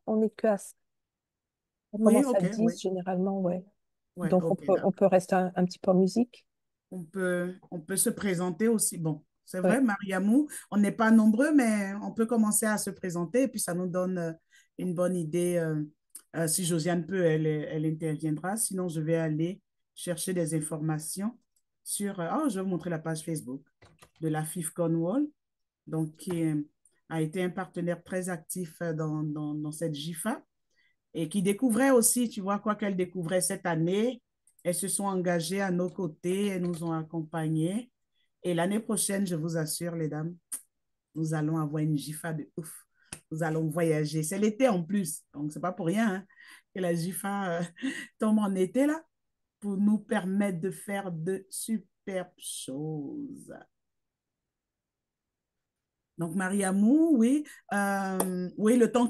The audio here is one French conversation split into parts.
On n'est que à, on Oui, commence à ok, oui. 10 généralement, ouais. Ouais, Donc ok, on peut d'accord. rester un petit peu en musique. On peut se présenter aussi. Bon, c'est vrai, Ouais. Mariamou, on n'est pas nombreux, mais on peut commencer à se présenter et puis ça nous donne une bonne idée. Si Josiane peut, elle interviendra. Sinon, je vais aller chercher des informations sur. Oh, je vais vous montrer la page Facebook de la FIF Cornwall, donc a été un partenaire très actif dans cette GIFA et qui découvrait aussi, tu vois, quoi qu'elle découvrait cette année. Elles se sont engagées à nos côtés, elles nous ont accompagnés. Et l'année prochaine, je vous assure, les dames, nous allons avoir une GIFA de ouf. Nous allons voyager. C'est l'été en plus, donc c'est pas pour rien hein, que la GIFA tombe en été là, pour nous permettre de faire de superbes choses. Donc, Mariamou, oui, oui, le temps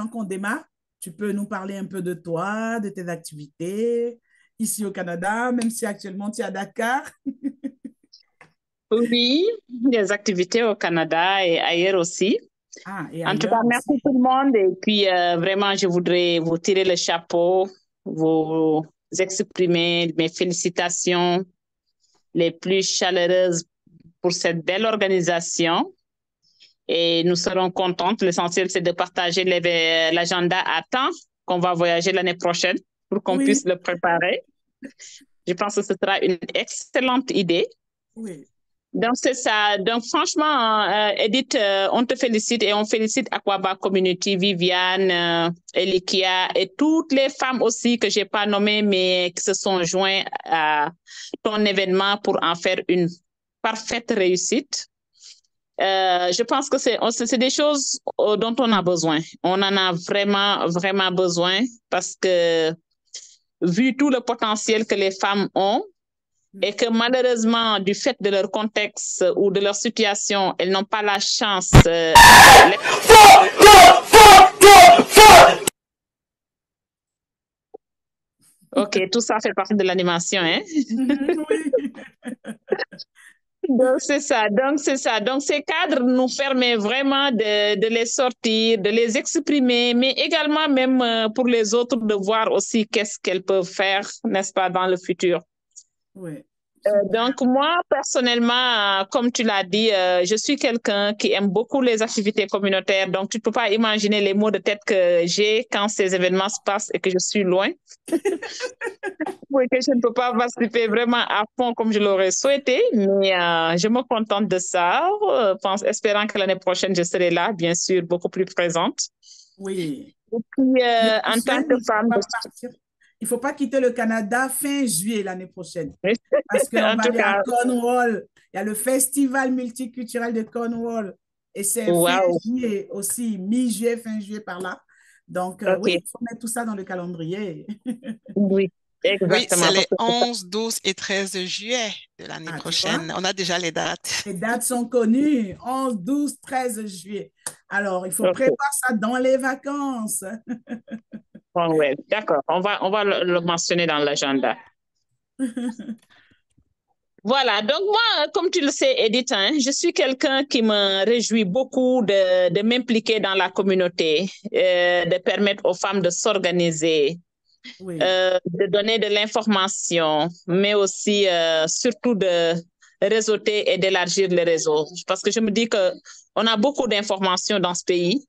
qu'on démarre, tu peux nous parler un peu de toi, de tes activités ici au Canada, même si actuellement tu es à Dakar. Oui, des activités au Canada et ailleurs aussi. Ah, et En tout cas, ailleurs merci aussi. tout le monde. Et puis, vraiment, je voudrais vous tirer le chapeau, vous exprimer mes félicitations les plus chaleureuses pour cette belle organisation. Et nous serons contentes. L'essentiel, c'est de partager l'agenda à temps qu'on va voyager l'année prochaine pour qu'on puisse Oui, le préparer. Je pense que ce sera une excellente idée. oui. Donc, c'est ça. Donc, franchement, Edith, on te félicite et on félicite Aquaba Community, Viviane, Elikia et toutes les femmes aussi que j'ai pas nommées, mais qui se sont joints à ton événement pour en faire une parfaite réussite. Je pense que c'est des choses dont on a besoin. On en a vraiment, vraiment besoin parce que vu tout le potentiel que les femmes ont, et que malheureusement, du fait de leur contexte ou de leur situation, elles n'ont pas la chance. OK, tout ça fait partie de l'animation, hein? Mhm, oui. Donc, c'est ça. Donc, c'est ça. Donc, ces cadres nous permettent vraiment de les sortir, de les exprimer, mais également même pour les autres de voir aussi qu'est-ce qu'elles peuvent faire, n'est-ce pas, dans le futur. Oui, super. Donc, moi, personnellement, comme tu l'as dit, je suis quelqu'un qui aime beaucoup les activités communautaires. Donc, tu ne peux pas imaginer les maux de tête que j'ai quand ces événements se passent et que je suis loin. Oui, que je ne peux pas participer vraiment à fond comme je l'aurais souhaité, mais je me contente de ça, espérant que l'année prochaine, je serai là, bien sûr, beaucoup plus présente. Oui. Et puis, L'année en tant prochaine, que il ne faut femme, pas partir. Il ne faut pas quitter le Canada fin juillet l'année prochaine. Parce qu'on en va tout aller à cas, Cornwall. Il y a le Festival multiculturel de Cornwall. Et c'est fin waouh, juillet aussi, mi-juillet, fin juillet par là. Donc, oui, OK, il faut mettre tout ça dans le calendrier. oui, Oui, c'est exactement. les 11, 12 et 13 juillet de l'année Ah, tu vois, prochaine. On a déjà les dates. les dates sont connues, 11, 12, 13 juillet. Alors, il faut OK. prévoir ça dans les vacances. Bon, ouais, d'accord. On va le mentionner dans l'agenda. Voilà, donc moi, comme tu le sais, Edith, hein, je suis quelqu'un qui me réjouit beaucoup de m'impliquer dans la communauté, de permettre aux femmes de s'organiser, Oui, de donner de l'information, mais aussi surtout de réseauter et d'élargir le réseau. Parce que je me dis que on a beaucoup d'informations dans ce pays.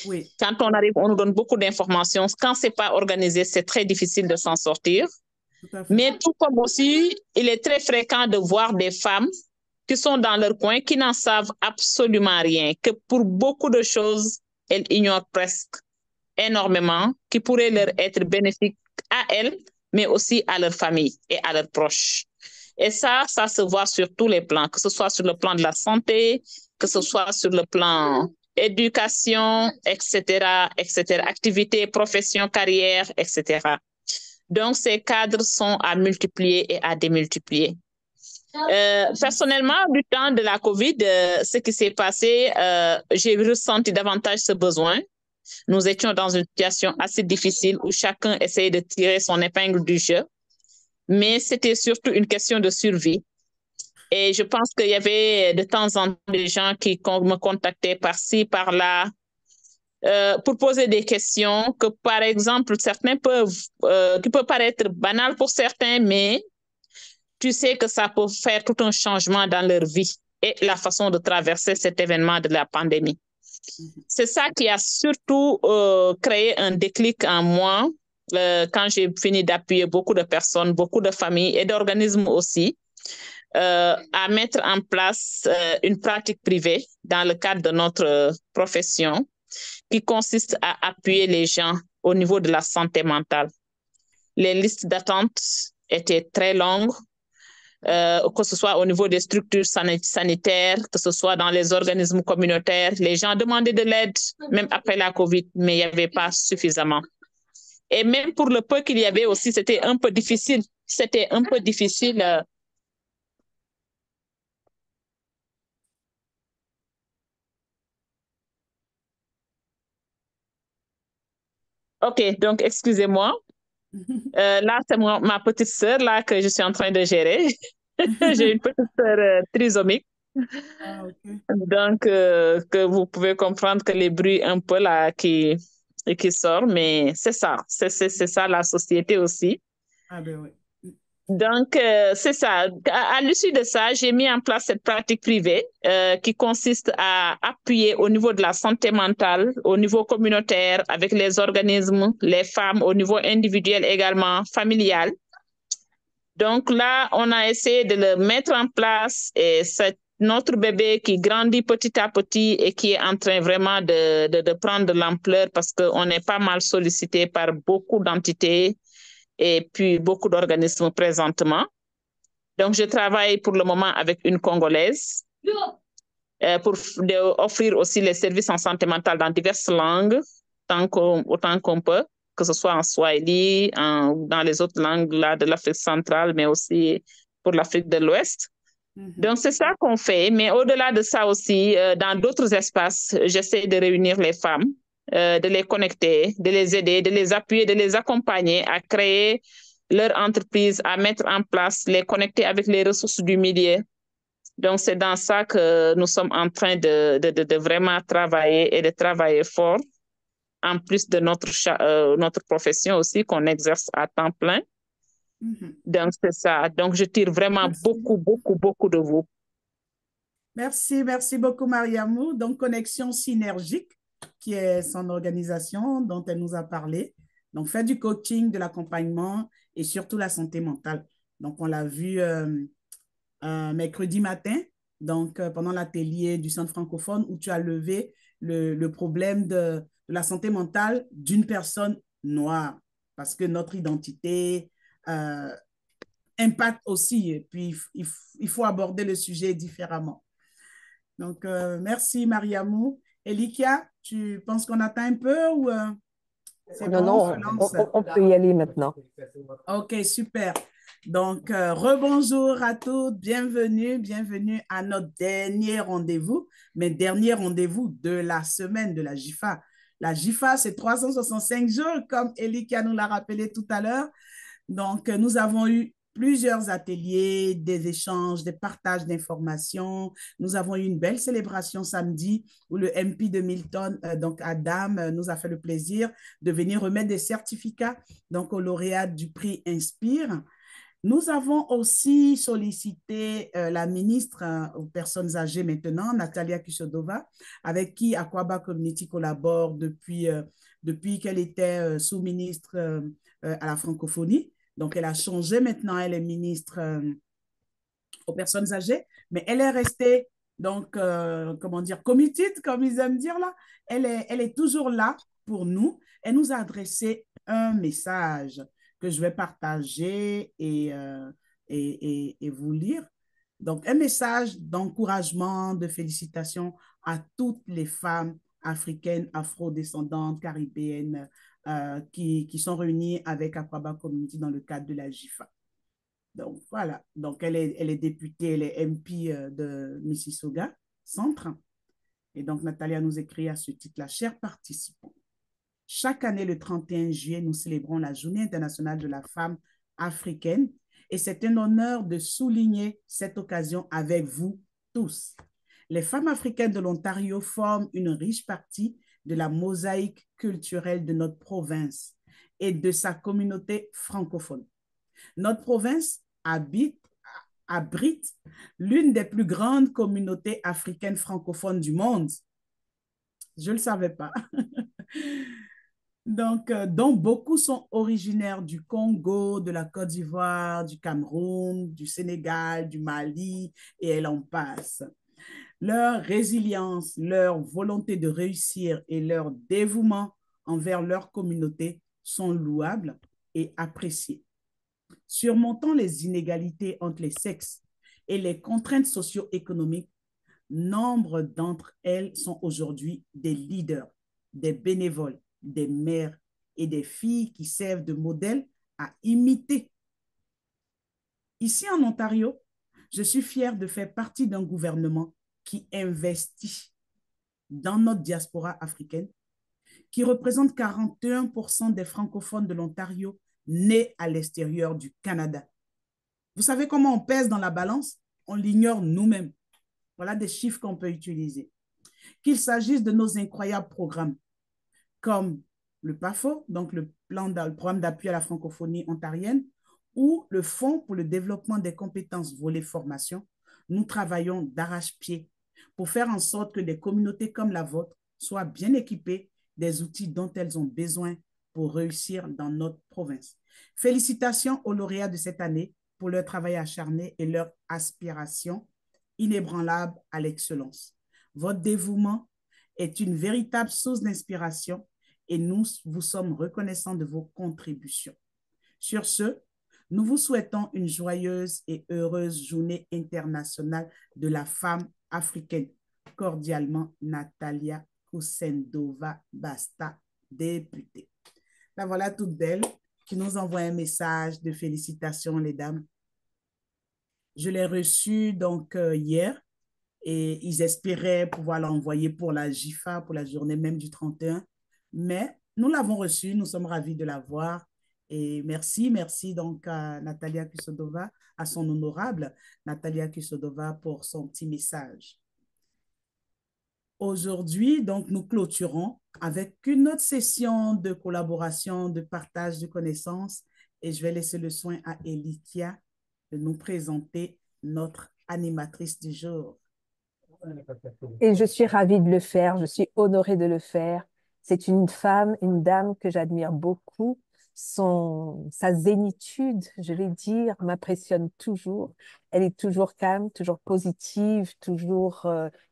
oui, Quand on arrive, on nous donne beaucoup d'informations. Quand c'est pas organisé, c'est très difficile de s'en sortir. tout à fait. Mais tout comme aussi, il est très fréquent de voir des femmes qui sont dans leur coin, qui n'en savent absolument rien, que pour beaucoup de choses, elles ignorent presque énormément, qui pourraient leur être bénéfiques à elles, mais aussi à leur famille et à leurs proches. Et ça se voit sur tous les plans, que ce soit sur le plan de la santé, que ce soit sur le plan éducation, etc., etc., activité, profession, carrière, etc. Donc, ces cadres sont à multiplier et à démultiplier. Personnellement, du temps de la COVID, ce qui s'est passé, j'ai ressenti davantage ce besoin. Nous étions dans une situation assez difficile où chacun essayait de tirer son épingle du jeu, mais c'était surtout une question de survie. Et je pense qu'il y avait de temps en temps des gens qui me contactaient par-ci, par-là, pour poser des questions que, par exemple, qui peuvent paraître banales pour certains, mais tu sais que ça peut faire tout un changement dans leur vie et la façon de traverser cet événement de la pandémie. C'est ça qui a surtout créé un déclic en moi quand j'ai fini d'appuyer beaucoup de personnes, beaucoup de familles et d'organismes aussi, à mettre en place une pratique privée dans le cadre de notre profession qui consiste à appuyer les gens au niveau de la santé mentale. Les listes d'attente étaient très longues, que ce soit au niveau des structures sanitaires, que ce soit dans les organismes communautaires. Les gens demandaient de l'aide, même après la COVID, mais il n'y avait pas suffisamment. Et même pour le peu qu'il y avait aussi, c'était un peu difficile. C'était un peu difficile. OK, donc excusez-moi. Là, c'est ma petite sœur là, que je suis en train de gérer. J'ai une petite sœur trisomique. Ah, ok. Donc, que vous pouvez comprendre que les bruits un peu là qui sortent, mais c'est ça. C'est ça la société aussi. Ah, ben oui. Donc, c'est ça. À l'issue de ça, j'ai mis en place cette pratique privée qui consiste à appuyer au niveau de la santé mentale, au niveau communautaire, avec les organismes, les femmes, au niveau individuel également, familial. Donc là, on a essayé de le mettre en place et c'est notre bébé qui grandit petit à petit et qui est en train vraiment de prendre de l'ampleur parce qu'on est pas mal sollicité par beaucoup d'entités et puis beaucoup d'organismes présentement. Donc, je travaille pour le moment avec une Congolaise pour offrir aussi les services en santé mentale dans diverses langues, autant qu'on peut, que ce soit en Swahili, dans les autres langues là, de l'Afrique centrale, mais aussi pour l'Afrique de l'Ouest. Donc, c'est ça qu'on fait. Mais au-delà de ça aussi, dans d'autres espaces, j'essaie de réunir les femmes, de les connecter, de les aider, de les appuyer, de les accompagner à créer leur entreprise, à mettre en place, les connecter avec les ressources du milieu. Donc, c'est dans ça que nous sommes en train de vraiment travailler et de travailler fort, en plus de notre profession aussi qu'on exerce à temps plein. Donc, c'est ça. Donc, je tire vraiment beaucoup de vous. Merci beaucoup, Mariamou. Donc, Connexion Synergique, qui est son organisation dont elle nous a parlé. Donc, fait du coaching, de l'accompagnement et surtout la santé mentale. Donc, on l'a vu mercredi matin, donc pendant l'atelier du Centre francophone où tu as levé le problème de la santé mentale d'une personne noire. Parce que notre identité impacte aussi. Et puis, il faut aborder le sujet différemment. Donc, merci Mariamou. Elikia, tu penses qu'on attend un peu ou c'est bon, Non, on peut y aller maintenant. OK, super. Donc, rebonjour à toutes, bienvenue à notre dernier rendez-vous, mais dernier rendez-vous de la semaine de la JIFA. La JIFA, c'est 365 jours, comme Elikia nous l'a rappelé tout à l'heure. Donc, nous avons eu plusieurs ateliers, des échanges, des partages d'informations. Nous avons eu une belle célébration samedi où le MP de Milton, donc Adam, nous a fait le plaisir de venir remettre des certificats donc, aux lauréats du prix Inspire. Nous avons aussi sollicité la ministre aux personnes âgées maintenant, Natalia Kushodova, avec qui Aquaba Community collabore depuis qu'elle était sous-ministre à la francophonie. Donc, elle a changé maintenant, elle est ministre aux personnes âgées, mais elle est restée, donc, comment dire, committed, comme ils aiment dire là. Elle est toujours là pour nous. Elle nous a adressé un message que je vais partager et vous lire. Donc, un message d'encouragement, de félicitations à toutes les femmes africaines, afro-descendantes, caribéennes, qui sont réunies avec Aquaba Community dans le cadre de la JIFA. Donc, voilà. Donc, elle est députée, elle est MP de Mississauga, Centre. Et donc, Natalia nous écrit à ce titre-là, chers participants, chaque année, le 31 juillet, nous célébrons la Journée internationale de la femme africaine et c'est un honneur de souligner cette occasion avec vous tous. Les femmes africaines de l'Ontario forment une riche partie de la mosaïque culturelle de notre province et de sa communauté francophone. Notre province abrite l'une des plus grandes communautés africaines francophones du monde. Je ne le savais pas. Donc, dont beaucoup sont originaires du Congo, de la Côte d'Ivoire, du Cameroun, du Sénégal, du Mali, et elle en passe. Leur résilience, leur volonté de réussir et leur dévouement envers leur communauté sont louables et appréciés. Surmontant les inégalités entre les sexes et les contraintes socio-économiques, nombre d'entre elles sont aujourd'hui des leaders, des bénévoles, des mères et des filles qui servent de modèle à imiter. Ici en Ontario, je suis fière de faire partie d'un gouvernement qui investit dans notre diaspora africaine, qui représente 41% des francophones de l'Ontario nés à l'extérieur du Canada. Vous savez comment on pèse dans la balance? On l'ignore nous-mêmes. Voilà des chiffres qu'on peut utiliser. Qu'il s'agisse de nos incroyables programmes, comme le PAFO, donc le programme d'appui à la francophonie ontarienne, ou le Fonds pour le développement des compétences volet formation, nous travaillons d'arrache-pied pour faire en sorte que des communautés comme la vôtre soient bien équipées des outils dont elles ont besoin pour réussir dans notre province. Félicitations aux lauréats de cette année pour leur travail acharné et leur aspiration inébranlable à l'excellence. Votre dévouement est une véritable source d'inspiration et nous vous sommes reconnaissants de vos contributions. Sur ce, nous vous souhaitons une joyeuse et heureuse journée internationale de la femme africaine. Cordialement, Natalia Kusendova Basta, députée. La voilà toute belle qui nous envoie un message de félicitations, les dames. Je l'ai reçu donc hier et ils espéraient pouvoir l'envoyer pour la JIFA, pour la journée même du 31. Mais nous l'avons reçu, nous sommes ravis de l'avoir. Et merci donc à Natalia Kusodova, à son honorable Natalia Kusodova pour son petit message. Aujourd'hui, donc, nous clôturons avec une autre session de collaboration, de partage de connaissances et je vais laisser le soin à Elikia de nous présenter notre animatrice du jour. Et je suis ravie de le faire, je suis honorée de le faire. C'est une femme, une dame que j'admire beaucoup. Sa zénitude, je vais dire, m'impressionne toujours. Elle est toujours calme, toujours positive, toujours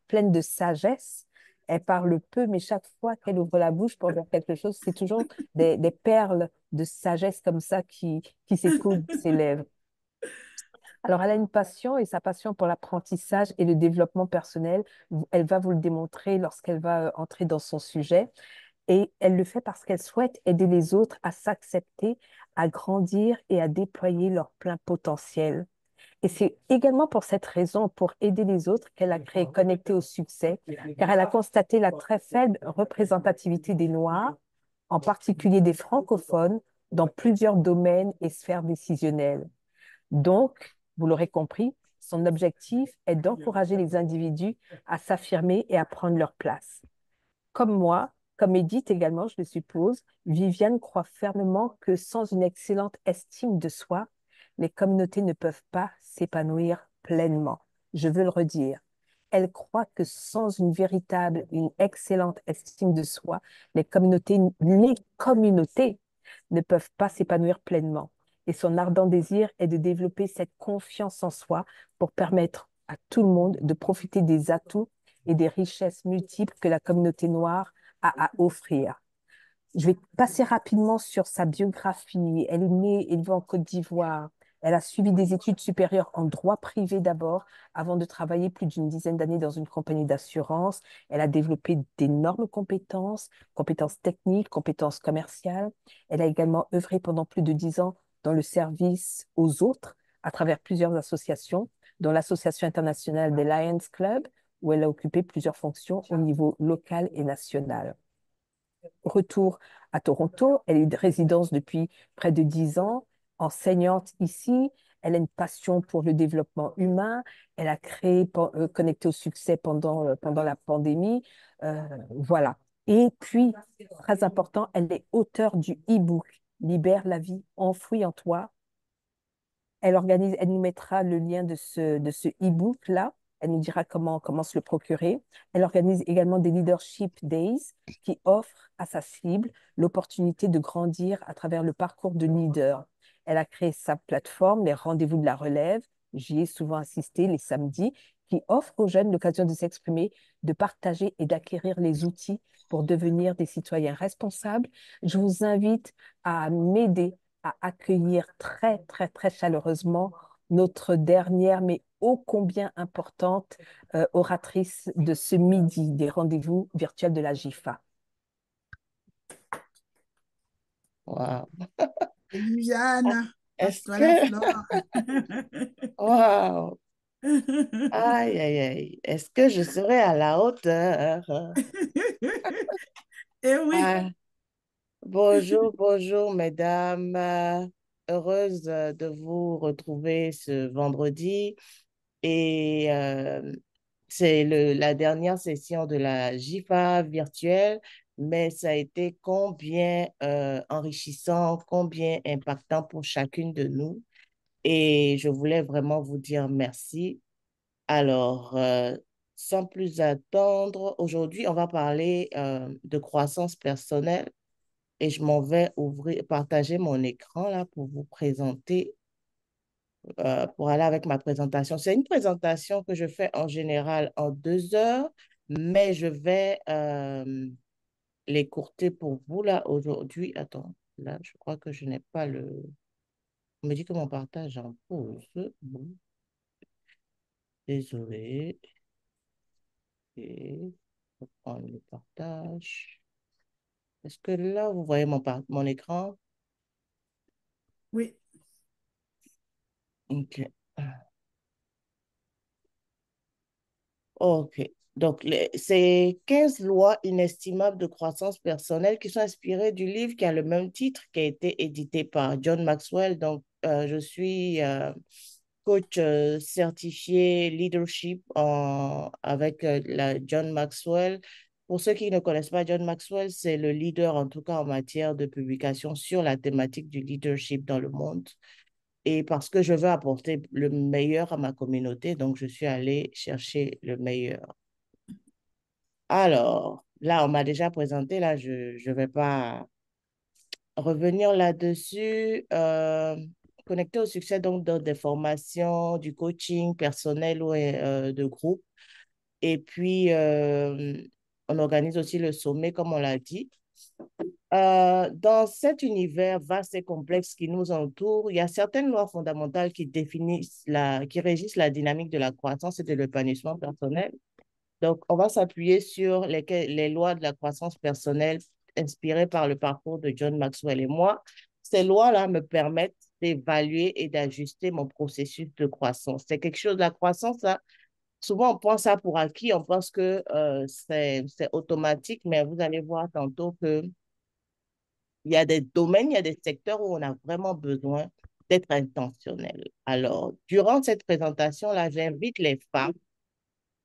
pleine de sagesse. Elle parle peu, mais chaque fois qu'elle ouvre la bouche pour dire quelque chose, c'est toujours des perles de sagesse comme ça qui s'écoulent de ses lèvres. Alors, elle a une passion et sa passion pour l'apprentissage et le développement personnel, elle va vous le démontrer lorsqu'elle va entrer dans son sujet. Et elle le fait parce qu'elle souhaite aider les autres à s'accepter, à grandir et à déployer leur plein potentiel. Et c'est également pour cette raison, pour aider les autres, qu'elle a créé Connecter au succès, car elle a constaté la très faible représentativité des Noirs, en particulier des francophones, dans plusieurs domaines et sphères décisionnelles. Donc, vous l'aurez compris, son objectif est d'encourager les individus à s'affirmer et à prendre leur place. Comme moi, comme Edith également, je le suppose, Viviane croit fermement que sans une excellente estime de soi, les communautés ne peuvent pas s'épanouir pleinement. Je veux le redire. Elle croit que sans une excellente estime de soi, les communautés ne peuvent pas s'épanouir pleinement. Et son ardent désir est de développer cette confiance en soi pour permettre à tout le monde de profiter des atouts et des richesses multiples que la communauté noire a à offrir. Je vais passer rapidement sur sa biographie. Elle est née et élevée en Côte d'Ivoire. Elle a suivi des études supérieures en droit privé d'abord, avant de travailler plus d'une dizaine d'années dans une compagnie d'assurance. Elle a développé d'énormes compétences techniques, compétences commerciales. Elle a également œuvré pendant plus de 10 ans dans le service aux autres à travers plusieurs associations, dont l'Association internationale des Lions Club, où elle a occupé plusieurs fonctions au niveau local et national. Retour à Toronto, elle est de résidence depuis près de 10 ans, enseignante ici, elle a une passion pour le développement humain, elle a créé Connecter au succès pendant la pandémie. Voilà. Et puis, très important, elle est auteure du e-book Libère la vie enfouie en toi. Elle nous mettra le lien de ce e-book-là. Elle nous dira comment se le procurer. Elle organise également des Leadership Days qui offrent à sa cible l'opportunité de grandir à travers le parcours de leader. Elle a créé sa plateforme, les rendez-vous de la relève. J'y ai souvent assisté les samedis, qui offre aux jeunes l'occasion de s'exprimer, de partager et d'acquérir les outils pour devenir des citoyens responsables. Je vous invite à m'aider à accueillir très, très, très chaleureusement notre dernière, mais ô combien importante oratrice de ce midi des rendez-vous virtuels de la GIFA. Wow. Louisiane, Est-ce passe-toi la que... flore. Wow. Aïe, aïe, aïe. Est-ce que je serai à la hauteur? Eh oui, Ah, bonjour, bonjour, mesdames. Heureuse de vous retrouver ce vendredi. Et c'est la dernière session de la GIFA virtuelle, mais ça a été combien enrichissant, combien impactant pour chacune de nous. Et je voulais vraiment vous dire merci. Alors, sans plus attendre, aujourd'hui, on va parler de croissance personnelle et je m'en vais partager mon écran là pour vous présenter, pour aller avec ma présentation. C'est une présentation que je fais en général en 2 heures, mais je vais l'écourter pour vous là aujourd'hui. Attends, là, je crois que je n'ai pas le... On me dit que mon partage est en pause. Bon, désolé. Et je vais prendre le partage. Est-ce que là, vous voyez mon écran? oui, OK. OK. Donc, c'est 15 lois inestimables de croissance personnelle qui sont inspirées du livre qui a le même titre, qui a été édité par John Maxwell. Donc, je suis coach certifié leadership avec la John Maxwell. Pour ceux qui ne connaissent pas John Maxwell, c'est le leader, en tout cas en matière de publication sur la thématique du leadership dans le monde. Et parce que je veux apporter le meilleur à ma communauté, donc je suis allée chercher le meilleur. Alors, là, on m'a déjà présenté, là, je ne vais pas revenir là-dessus. Connecté au succès, donc, dans des formations, du coaching personnel ou de groupe. Et puis, on organise aussi le sommet, comme on l'a dit. Dans cet univers vaste et complexe qui nous entoure, il y a certaines lois fondamentales qui régissent la dynamique de la croissance et de l'épanouissement personnel. Donc, on va s'appuyer sur les lois de la croissance personnelle inspirées par le parcours de John Maxwell et moi. Ces lois-là me permettent d'évaluer et d'ajuster mon processus de croissance. C'est quelque chose, la croissance, là, souvent on prend ça pour acquis, on pense que c'est automatique, mais vous allez voir tantôt que il y a des domaines, il y a des secteurs où on a vraiment besoin d'être intentionnel. Alors, durant cette présentation-là, j'invite les femmes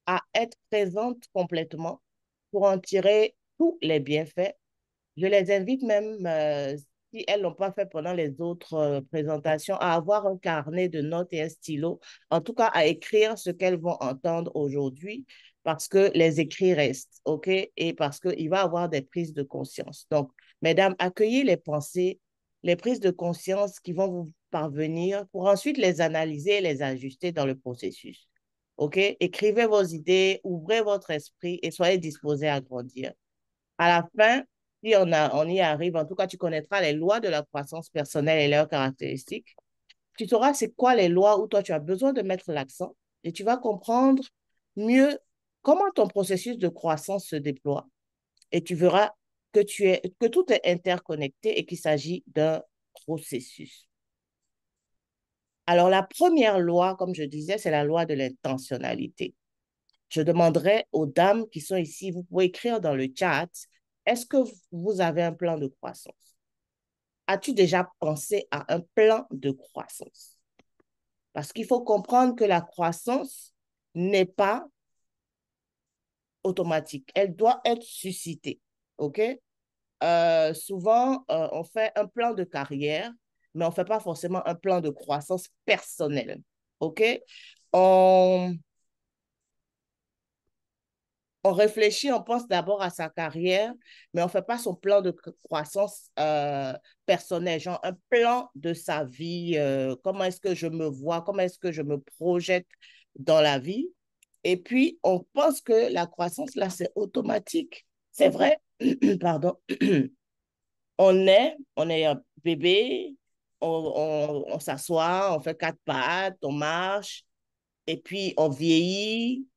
à être présentes complètement pour en tirer tous les bienfaits. Je les invite même, si elles ne l'ont pas fait pendant les autres présentations, à avoir un carnet de notes et un stylo, en tout cas à écrire ce qu'elles vont entendre aujourd'hui, parce que les écrits restent, OK? Et parce qu'il va y avoir des prises de conscience. Donc, mesdames, accueillez les pensées, les prises de conscience qui vont vous parvenir pour ensuite les analyser et les ajuster dans le processus. OK? Écrivez vos idées, ouvrez votre esprit et soyez disposés à grandir. À la fin, si on y arrive, en tout cas, tu connaîtras les lois de la croissance personnelle et leurs caractéristiques. Tu sauras c'est quoi les lois où toi, tu as besoin de mettre l'accent et tu vas comprendre mieux comment ton processus de croissance se déploie. Et tu verras que tout est interconnecté et qu'il s'agit d'un processus. Alors, la première loi, comme je disais, c'est la loi de l'intentionnalité. Je demanderai aux dames qui sont ici, vous pouvez écrire dans le chat, est-ce que vous avez un plan de croissance? As-tu déjà pensé à un plan de croissance? Parce qu'il faut comprendre que la croissance n'est pas automatique. Elle doit être suscitée. OK? Souvent, on fait un plan de carrière, mais on ne fait pas forcément un plan de croissance personnelle. OK? On, on réfléchit, on pense d'abord à sa carrière, mais on ne fait pas son plan de croissance personnelle, genre un plan de sa vie, comment est-ce que je me vois, comment est-ce que je me projette dans la vie. Et puis, on pense que la croissance, là, c'est automatique. C'est vrai, pardon, on est un bébé, on s'assoit, on fait quatre pattes, on marche, et puis on vieillit,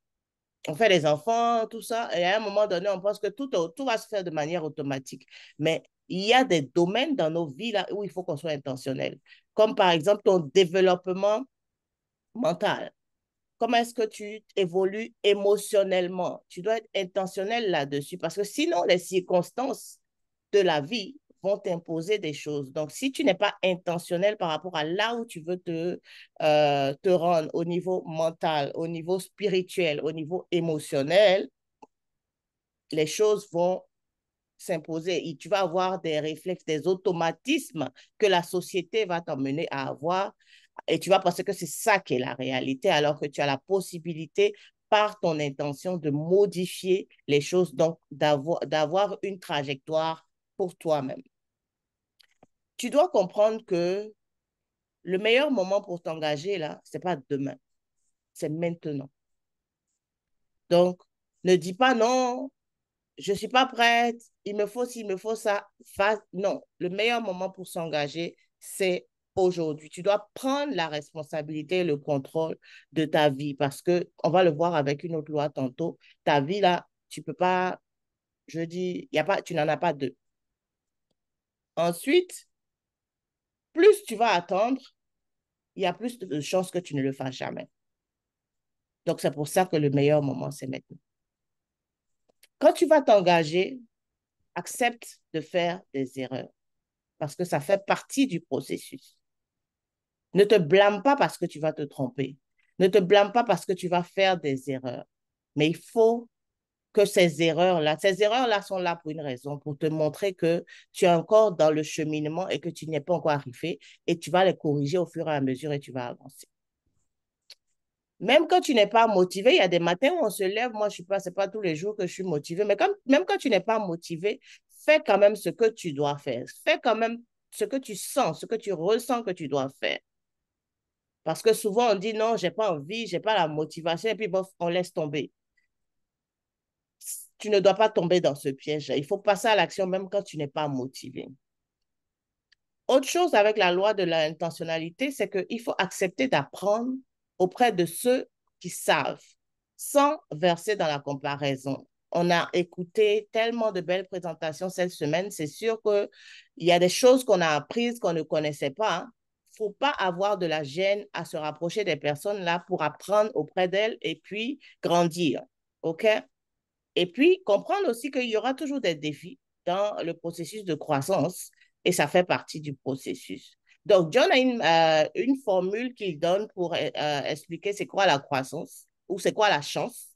on fait des enfants, tout ça, et à un moment donné, on pense que tout va se faire de manière automatique. Mais il y a des domaines dans nos vies là où il faut qu'on soit intentionnel, comme par exemple ton développement mental. Comment est-ce que tu évolues émotionnellement? Tu dois être intentionnel là-dessus parce que sinon, les circonstances de la vie vont t'imposer des choses. Donc, si tu n'es pas intentionnel par rapport à là où tu veux te rendre au niveau mental, au niveau spirituel, au niveau émotionnel, les choses vont s'imposer et tu vas avoir des réflexes, des automatismes que la société va t'emmener à avoir et tu vas penser que c'est ça qui est la réalité alors que tu as la possibilité par ton intention de modifier les choses, donc d'avoir une trajectoire pour toi-même. Tu dois comprendre que le meilleur moment pour t'engager, là, c'est pas demain, c'est maintenant. Donc, ne dis pas non, je ne suis pas prête, il me faut ci, il me faut ça. Non, le meilleur moment pour s'engager, c'est aujourd'hui. Tu dois prendre la responsabilité et le contrôle de ta vie parce que, on va le voir avec une autre loi tantôt, ta vie là, tu peux pas, je dis, y a pas, tu n'en as pas deux. Ensuite, plus tu vas attendre, il y a plus de chances que tu ne le fasses jamais. Donc, c'est pour ça que le meilleur moment, c'est maintenant. Quand tu vas t'engager, accepte de faire des erreurs parce que ça fait partie du processus. Ne te blâme pas parce que tu vas te tromper. Ne te blâme pas parce que tu vas faire des erreurs. Mais il faut que ces erreurs-là sont là pour une raison, pour te montrer que tu es encore dans le cheminement et que tu n'es pas encore arrivé et tu vas les corriger au fur et à mesure et tu vas avancer. Même quand tu n'es pas motivé, il y a des matins où on se lève, moi, je suis pas, c'est pas tous les jours que je suis motivée, mais même quand tu n'es pas motivé, fais quand même ce que tu dois faire. Fais quand même ce que tu sens, ce que tu ressens que tu dois faire. Parce que souvent, on dit non, j'ai pas envie, j'ai pas la motivation, et puis bof, on laisse tomber. Tu ne dois pas tomber dans ce piège. Il faut passer à l'action même quand tu n'es pas motivé. Autre chose avec la loi de l'intentionnalité, c'est qu'il faut accepter d'apprendre auprès de ceux qui savent, sans verser dans la comparaison. On a écouté tellement de belles présentations cette semaine. C'est sûr qu'il y a des choses qu'on a apprises qu'on ne connaissait pas. Il ne faut pas avoir de la gêne à se rapprocher des personnes là pour apprendre auprès d'elles et puis grandir. OK? Et puis, comprendre aussi qu'il y aura toujours des défis dans le processus de croissance et ça fait partie du processus. Donc, John a une formule qu'il donne pour expliquer c'est quoi la croissance ou c'est quoi la chance.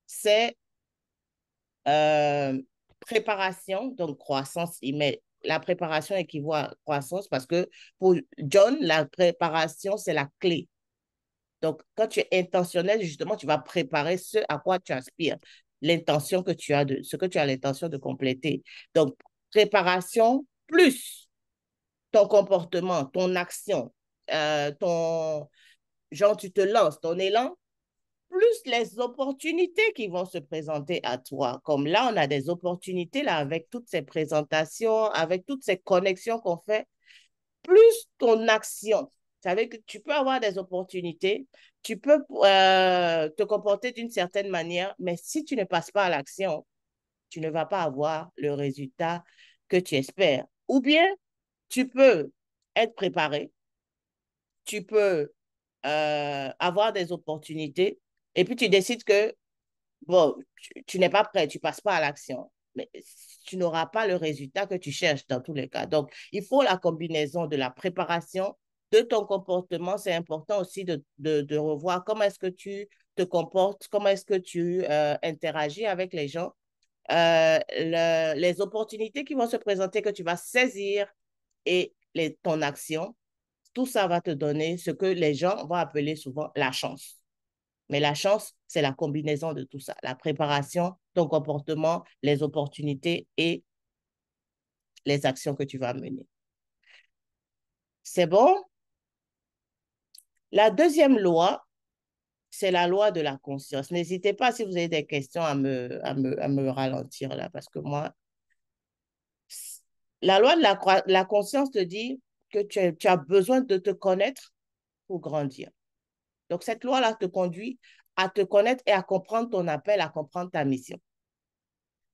C'est euh, préparation, donc croissance, il met la préparation équivaut à croissance parce que pour John, la préparation, c'est la clé. Donc, quand tu es intentionnel, justement, tu vas préparer ce à quoi tu aspires, l'intention que tu as ce que tu as l'intention de compléter. Donc, préparation plus ton comportement, ton action, genre, tu te lances, ton élan, plus les opportunités qui vont se présenter à toi. Comme là, on a des opportunités là avec toutes ces présentations, avec toutes ces connexions qu'on fait plus ton action. Ça veut dire que tu peux avoir des opportunités, tu peux te comporter d'une certaine manière, mais si tu ne passes pas à l'action, tu ne vas pas avoir le résultat que tu espères. Ou bien, tu peux être préparé, tu peux avoir des opportunités, et puis tu décides que bon, tu n'es pas prêt, tu ne passes pas à l'action. Mais tu n'auras pas le résultat que tu cherches dans tous les cas. Donc, il faut la combinaison de la préparation, de ton comportement. C'est important aussi de revoir comment est-ce que tu te comportes, comment est-ce que tu interagis avec les gens les opportunités qui vont se présenter, que tu vas saisir et ton action, tout ça va te donner ce que les gens vont appeler souvent la chance. Mais la chance, c'est la combinaison de tout ça. La préparation, ton comportement, les opportunités et les actions que tu vas mener. C'est bon? La deuxième loi, c'est la loi de la conscience. N'hésitez pas, si vous avez des questions, à me ralentir là, parce que moi, la loi de la conscience te dit que tu as besoin de te connaître pour grandir. Donc, cette loi-là te conduit à te connaître et à comprendre ton appel, à comprendre ta mission.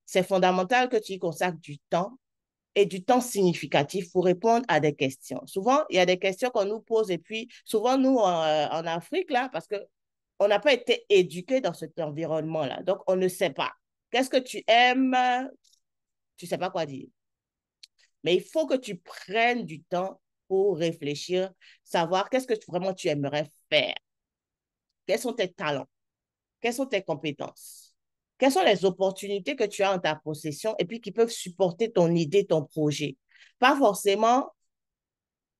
C'est fondamental que tu y consacres du temps et du temps significatif pour répondre à des questions. Souvent, il y a des questions qu'on nous pose et puis souvent, nous, en Afrique, là, parce qu'on n'a pas été éduqués dans cet environnement-là. Donc, on ne sait pas. Qu'est-ce que tu aimes? Tu ne sais pas quoi dire. Mais il faut que tu prennes du temps pour réfléchir, savoir qu'est-ce que vraiment tu aimerais faire. Quels sont tes talents? Quelles sont tes compétences? Quelles sont les opportunités que tu as en ta possession et puis qui peuvent supporter ton idée, ton projet? Pas forcément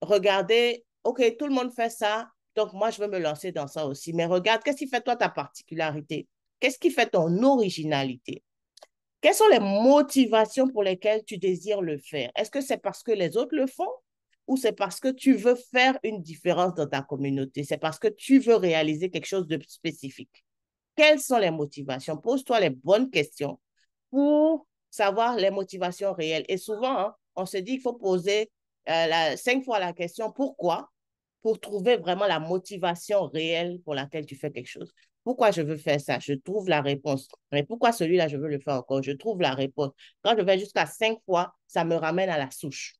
regarder, OK, tout le monde fait ça, donc moi, je veux me lancer dans ça aussi. Mais regarde, qu'est-ce qui fait toi ta particularité? Qu'est-ce qui fait ton originalité? Quelles sont les motivations pour lesquelles tu désires le faire? Est-ce que c'est parce que les autres le font ou c'est parce que tu veux faire une différence dans ta communauté? C'est parce que tu veux réaliser quelque chose de spécifique. Quelles sont les motivations? Pose-toi les bonnes questions pour savoir les motivations réelles. Et souvent, hein, on se dit qu'il faut poser 5 fois la question pourquoi pour trouver vraiment la motivation réelle pour laquelle tu fais quelque chose. Pourquoi je veux faire ça? Je trouve la réponse. Mais pourquoi celui-là, je veux le faire encore? Je trouve la réponse. Quand je vais jusqu'à 5 fois, ça me ramène à la souche.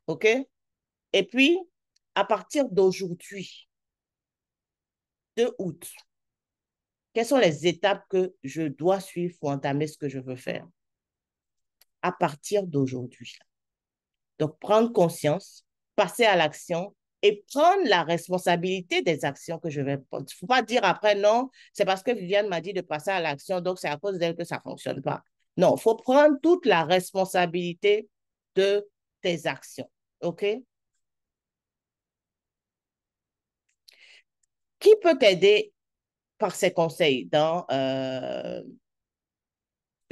OK? Et puis, à partir d'aujourd'hui, 2 août, quelles sont les étapes que je dois suivre pour entamer ce que je veux faire à partir d'aujourd'hui? Donc, prendre conscience, passer à l'action et prendre la responsabilité des actions que je vais prendre. Il ne faut pas dire après, non, c'est parce que Viviane m'a dit de passer à l'action, donc c'est à cause d'elle que ça ne fonctionne pas. Non, il faut prendre toute la responsabilité de tes actions. OK? Qui peut t'aider par ses conseils dans le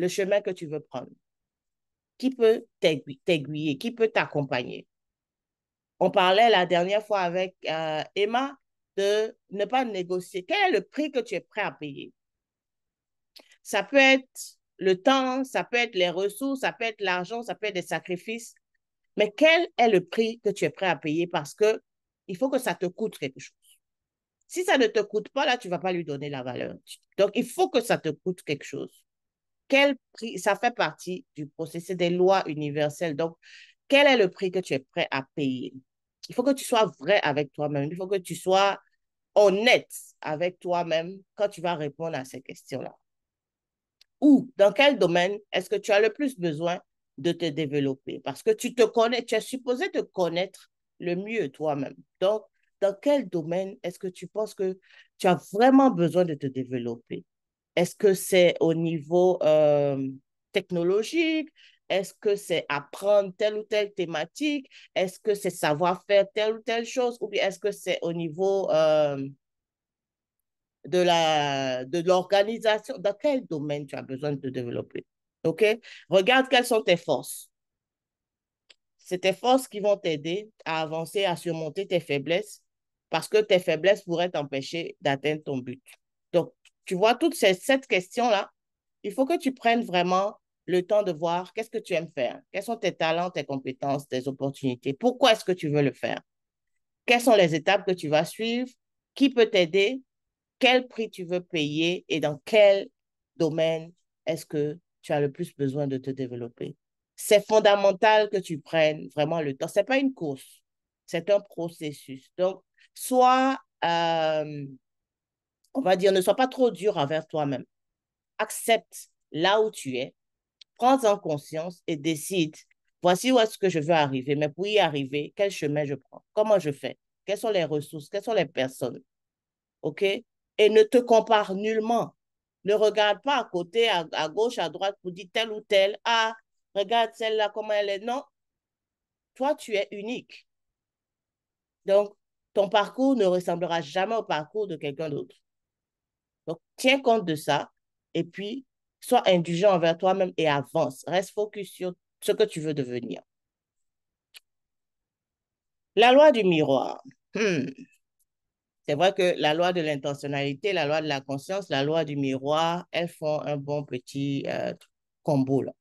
chemin que tu veux prendre? Qui peut t'aiguiller? Qui peut t'accompagner? On parlait la dernière fois avec Emma de ne pas négocier. Quel est le prix que tu es prêt à payer? Ça peut être le temps, ça peut être les ressources, ça peut être l'argent, ça peut être des sacrifices. Mais quel est le prix que tu es prêt à payer? Parce que il faut que ça te coûte quelque chose. Si ça ne te coûte pas, là, tu ne vas pas lui donner la valeur. Donc, il faut que ça te coûte quelque chose. Quel prix? Ça fait partie du processus des lois universelles. Donc, quel est le prix que tu es prêt à payer? Il faut que tu sois vrai avec toi-même. Il faut que tu sois honnête avec toi-même quand tu vas répondre à ces questions-là. Ou dans quel domaine est-ce que tu as le plus besoin de te développer? Parce que tu te connais, tu es supposé te connaître le mieux toi-même. Donc, dans quel domaine est-ce que tu penses que tu as vraiment besoin de te développer? Est-ce que c'est au niveau technologique? Est-ce que c'est apprendre telle ou telle thématique? Est-ce que c'est savoir faire telle ou telle chose? Ou bien est-ce que c'est au niveau de l'organisation? Dans quel domaine tu as besoin de te développer? OK? Regarde quelles sont tes forces. C'est tes forces qui vont t'aider à avancer, à surmonter tes faiblesses, parce que tes faiblesses pourraient t'empêcher d'atteindre ton but. Donc, tu vois, cette question-là, il faut que tu prennes vraiment le temps de voir qu'est-ce que tu aimes faire, quels sont tes talents, tes compétences, tes opportunités, pourquoi est-ce que tu veux le faire, quelles sont les étapes que tu vas suivre, qui peut t'aider, quel prix tu veux payer et dans quel domaine est-ce que tu as le plus besoin de te développer. C'est fondamental que tu prennes vraiment le temps. Ce n'est pas une course, c'est un processus. Donc, sois, on va dire, ne sois pas trop dur envers toi-même. Accepte là où tu es, prends-en conscience et décide, voici où est-ce que je veux arriver, mais pour y arriver, quel chemin je prends, comment je fais, quelles sont les ressources, quelles sont les personnes, OK? Et ne te compare nullement. Ne regarde pas à côté, à gauche, à droite pour dire telle ou telle. Ah, regarde celle-là, comment elle est. Non, toi, tu es unique. Donc, ton parcours ne ressemblera jamais au parcours de quelqu'un d'autre. Donc, tiens compte de ça et puis sois indulgent envers toi-même et avance. Reste focus sur ce que tu veux devenir. La loi du miroir. C'est vrai que la loi de l'intentionnalité, la loi de la conscience, la loi du miroir, elles font un bon petit combo là.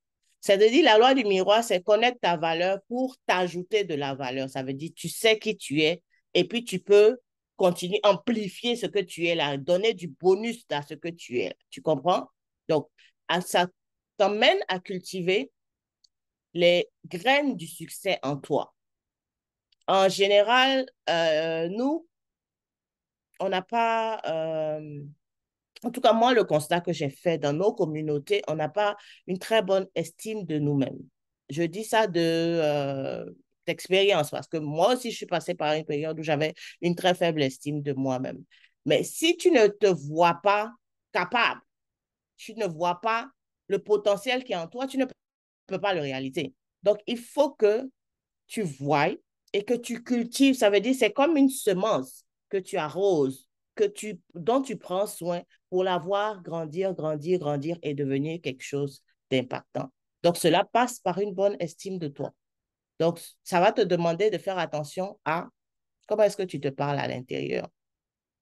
C'est-à-dire, la loi du miroir, c'est connaître ta valeur pour t'ajouter de la valeur. Ça veut dire, tu sais qui tu es et puis tu peux continuer, amplifier ce que tu es là, donner du bonus à ce que tu es. Tu comprends? Donc, ça t'emmène à cultiver les graines du succès en toi. En général, nous, on n'a pas, en tout cas moi, le constat que j'ai fait dans nos communautés, on n'a pas une très bonne estime de nous-mêmes. Je dis ça d'expérience parce que moi aussi, je suis passée par une période où j'avais une très faible estime de moi-même. Mais si tu ne te vois pas capable, tu ne vois pas le potentiel qui est en toi, tu ne peux pas le réaliser. Donc, il faut que tu voies et que tu cultives. Ça veut dire c'est comme une semence que tu arroses, dont tu prends soin pour la voir grandir, grandir, grandir et devenir quelque chose d'impactant. Donc, cela passe par une bonne estime de toi. Donc, ça va te demander de faire attention à comment est-ce que tu te parles à l'intérieur.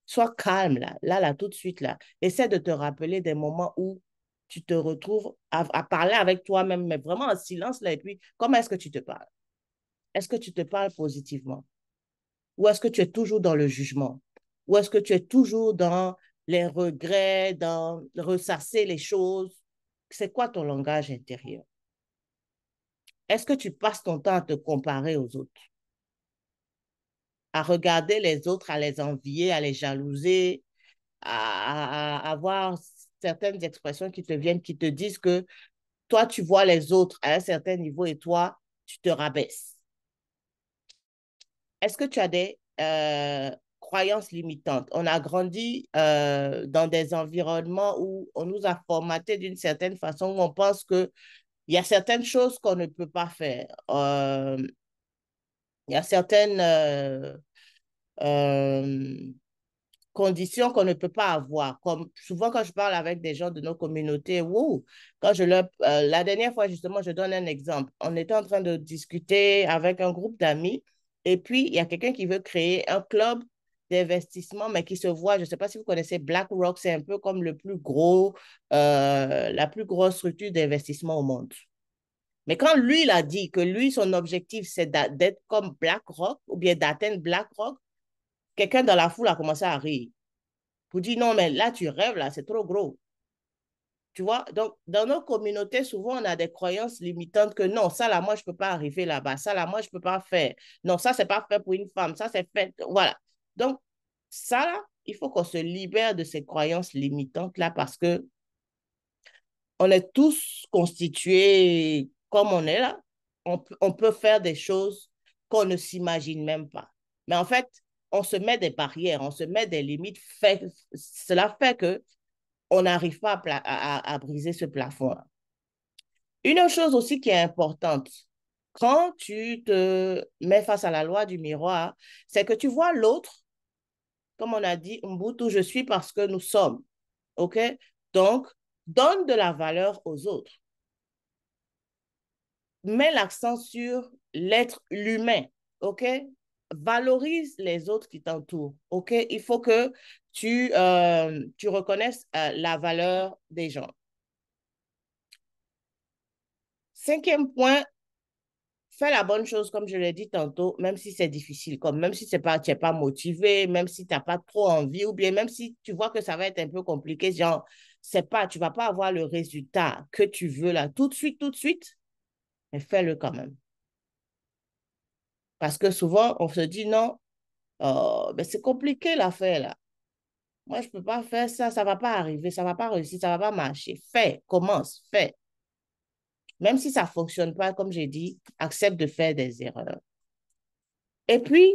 Sois calme là, tout de suite là. Essaie de te rappeler des moments où tu te retrouves à parler avec toi-même, mais vraiment en silence là. Et puis, comment est-ce que tu te parles? Est-ce que tu te parles positivement? Ou est-ce que tu es toujours dans le jugement? Ou est-ce que tu es toujours dans les regrets, dans ressasser les choses? C'est quoi ton langage intérieur? Est-ce que tu passes ton temps à te comparer aux autres? À regarder les autres, à les envier, à les jalouser, à avoir certaines expressions qui te viennent, qui te disent que toi, tu vois les autres à un certain niveau et toi, tu te rabaisses. Est-ce que tu as des croyances limitantes? On a grandi dans des environnements où on nous a formatés d'une certaine façon, où on pense qu'il y a certaines choses qu'on ne peut pas faire. Il y a certaines euh, conditions qu'on ne peut pas avoir. Comme souvent quand je parle avec des gens de nos communautés, wow, quand la dernière fois justement, je donne un exemple. On était en train de discuter avec un groupe d'amis et puis il y a quelqu'un qui veut créer un club d'investissement, mais qui se voit, je ne sais pas si vous connaissez BlackRock, c'est un peu comme la plus grosse structure d'investissement au monde. Mais quand lui, il a dit que lui, son objectif, c'est d'être comme BlackRock ou bien d'atteindre BlackRock, quelqu'un dans la foule a commencé à rire pour dire non, mais là, tu rêves, là, c'est trop gros. Tu vois, donc dans nos communautés, souvent, on a des croyances limitantes que non, ça là, moi, je ne peux pas arriver là-bas. Ça là, moi, je ne peux pas faire. Non, ça, c'est pas fait pour une femme. Ça, c'est fait. Voilà. Donc, ça là, il faut qu'on se libère de ces croyances limitantes là parce que on est tous constitués comme on est là. On peut faire des choses qu'on ne s'imagine même pas. Mais en fait, on se met des barrières, on se met des limites. Cela fait que on n'arrive pas à briser ce plafond-là. Une autre chose aussi qui est importante, quand tu te mets face à la loi du miroir, c'est que tu vois l'autre, comme on a dit, Ubuntu, je suis parce que nous sommes. OK? Donc, donne de la valeur aux autres. Mets l'accent sur l'humain. OK? Valorise les autres qui t'entourent. OK? Il faut que tu reconnaisses la valeur des gens. Cinquième point, fais la bonne chose, comme je l'ai dit tantôt, même si c'est difficile, comme même si tu n'es pas motivé, même si tu n'as pas trop envie, ou bien même si tu vois que ça va être un peu compliqué, genre, tu ne vas pas avoir le résultat que tu veux là tout de suite, mais fais-le quand même. Parce que souvent, on se dit non, mais c'est compliqué l'affaire là. Moi, je ne peux pas faire ça, ça ne va pas arriver, ça ne va pas réussir, ça ne va pas marcher. Fais, commence, fais. Même si ça ne fonctionne pas, comme j'ai dit, accepte de faire des erreurs. Et puis,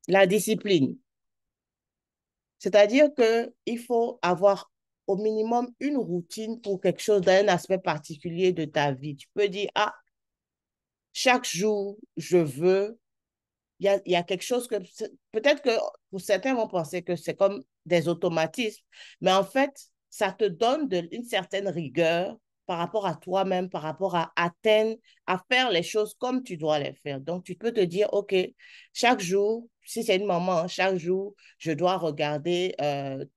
la discipline. C'est-à-dire qu'il faut avoir au minimum une routine pour quelque chose, d'un aspect particulier de ta vie. Tu peux dire, ah, chaque jour, je veux, il y a quelque chose que, peut-être que pour certains vont penser que c'est comme des automatismes, mais en fait, ça te donne une certaine rigueur par rapport à toi-même, par rapport à atteindre, à faire les choses comme tu dois les faire. Donc, tu peux te dire, OK, chaque jour, si c'est une maman, chaque jour, je dois regarder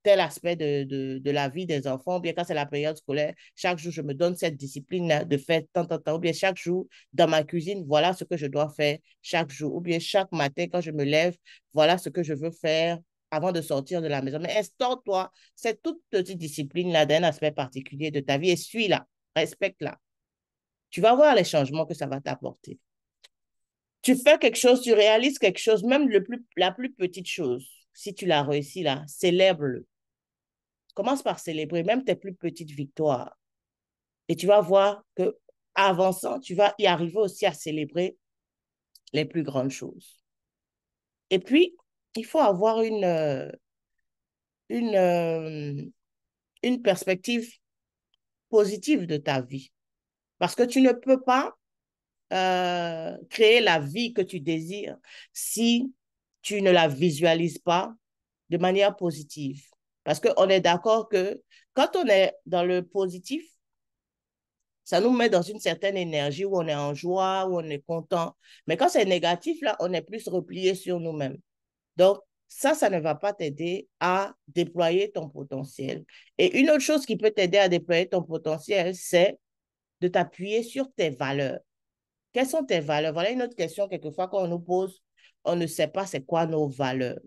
tel aspect de la vie des enfants, ou bien quand c'est la période scolaire, chaque jour, je me donne cette discipline de faire tant, tant, tant, ou bien chaque jour, dans ma cuisine, voilà ce que je dois faire chaque jour, ou bien chaque matin, quand je me lève, voilà ce que je veux faire avant de sortir de la maison. Mais instaure-toi cette toute petite discipline-là d'un aspect particulier de ta vie et suis-la, respecte-la. Tu vas voir les changements que ça va t'apporter. Tu fais quelque chose, tu réalises quelque chose, même la plus petite chose. Si tu l'as réussi là, célèbre-le. Commence par célébrer même tes plus petites victoires. Et tu vas voir que avançant, tu vas y arriver aussi à célébrer les plus grandes choses. Et puis, il faut avoir une, euh, une perspective positive de ta vie. Parce que tu ne peux pas créer la vie que tu désires si tu ne la visualises pas de manière positive. Parce qu'on est d'accord que quand on est dans le positif, ça nous met dans une certaine énergie où on est en joie, où on est content. Mais quand c'est négatif, là, on est plus replié sur nous-mêmes. Donc, ça ne va pas t'aider à déployer ton potentiel. Et une autre chose qui peut t'aider à déployer ton potentiel, c'est de t'appuyer sur tes valeurs. Quelles sont tes valeurs? Voilà une autre question, quelquefois, quand on nous pose, on ne sait pas c'est quoi nos valeurs.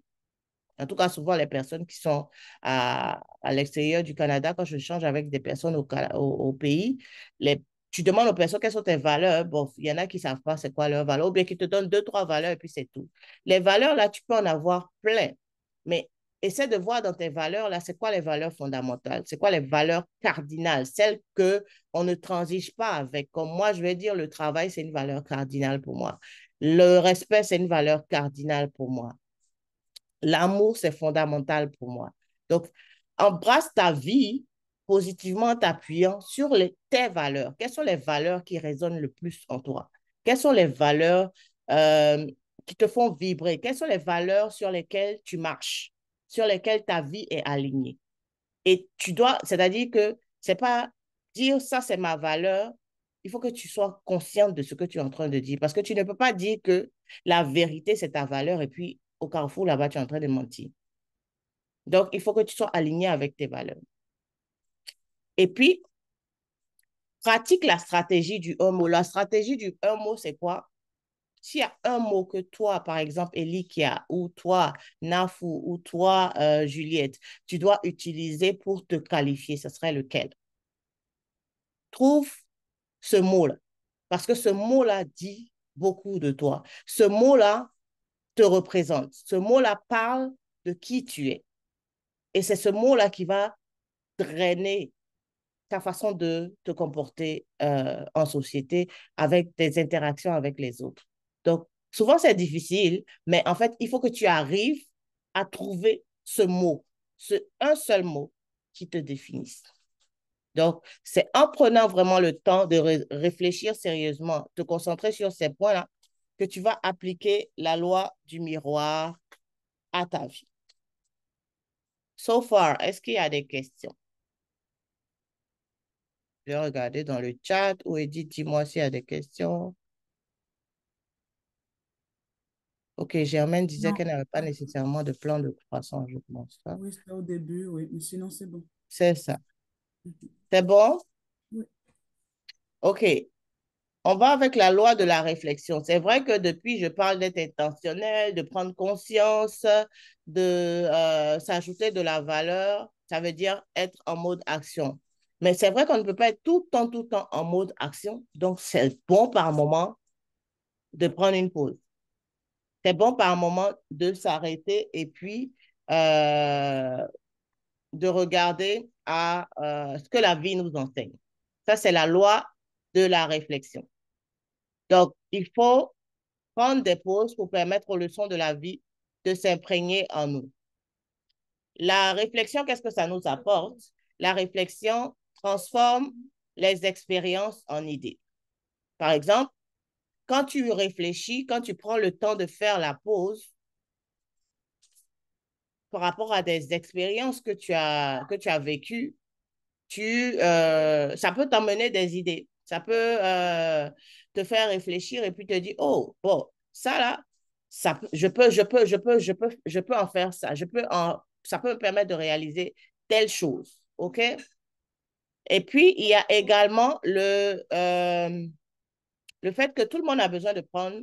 En tout cas, souvent, les personnes qui sont à l'extérieur du Canada, quand je change avec des personnes au pays, tu demandes aux personnes quelles sont tes valeurs. Bon, il y en a qui ne savent pas c'est quoi leurs valeurs, ou bien qui te donnent deux, trois valeurs et puis c'est tout. Les valeurs, là, tu peux en avoir plein. Mais essaie de voir dans tes valeurs, là, c'est quoi les valeurs fondamentales? C'est quoi les valeurs cardinales? Celles qu'on ne transige pas avec. Comme moi, je vais dire, le travail, c'est une valeur cardinale pour moi. Le respect, c'est une valeur cardinale pour moi. L'amour, c'est fondamental pour moi. Donc, embrasse ta vie positivement en t'appuyant sur tes valeurs. Quelles sont les valeurs qui résonnent le plus en toi? Quelles sont les valeurs euh, qui te font vibrer? Quelles sont les valeurs sur lesquelles tu marches, sur lesquelles ta vie est alignée? Et tu dois, c'est-à-dire que c'est pas dire ça, c'est ma valeur. Il faut que tu sois consciente de ce que tu es en train de dire. Parce que tu ne peux pas dire que la vérité, c'est ta valeur et puis au carrefour, là-bas, tu es en train de mentir. Donc, il faut que tu sois aligné avec tes valeurs. Et puis, pratique la stratégie du un mot. La stratégie du un mot, c'est quoi? S'il y a un mot que toi, par exemple, Elikia, ou toi, Nafou, ou toi, Juliette, tu dois utiliser pour te qualifier, ce serait lequel? Trouve ce mot-là. Parce que ce mot-là dit beaucoup de toi. Ce mot-là te représente. Ce mot-là parle de qui tu es. Et c'est ce mot-là qui va drainer ta façon de te comporter en société avec tes interactions avec les autres. Donc, souvent, c'est difficile, mais en fait, il faut que tu arrives à trouver ce mot, un seul mot qui te définisse. Donc, c'est en prenant vraiment le temps de réfléchir sérieusement, te concentrer sur ces points-là, que tu vas appliquer la loi du miroir à ta vie. So far, est-ce qu'il y a des questions? Je vais regarder dans le chat ou Edith, dis-moi s'il y a des questions. Ok, Germaine disait qu'elle n'avait pas nécessairement de plan de croissance, je pense. Hein? Oui, c'était au début, oui, mais sinon c'est bon. C'est ça. C'est bon? Oui. Ok. On va avec la loi de la réflexion. C'est vrai que depuis, je parle d'être intentionnel, de prendre conscience, de s'ajouter de la valeur. Ça veut dire être en mode action. Mais c'est vrai qu'on ne peut pas être tout le temps en mode action. Donc, c'est bon par moment de prendre une pause. C'est bon par moment de s'arrêter et puis de regarder à ce que la vie nous enseigne. Ça, c'est la loi de la réflexion. Donc, il faut prendre des pauses pour permettre aux leçons de la vie de s'imprégner en nous. La réflexion, qu'est-ce que ça nous apporte? la réflexion transforme les expériences en idées. Par exemple, quand tu réfléchis, quand tu prends le temps de faire la pause par rapport à des expériences que tu as vécues, ça peut t'emmener des idées. Ça peut te faire réfléchir et puis te dire, oh, bon, ça là, je peux en faire ça. Ça peut me permettre de réaliser telle chose. OK? Et puis, il y a également le fait que tout le monde a besoin de prendre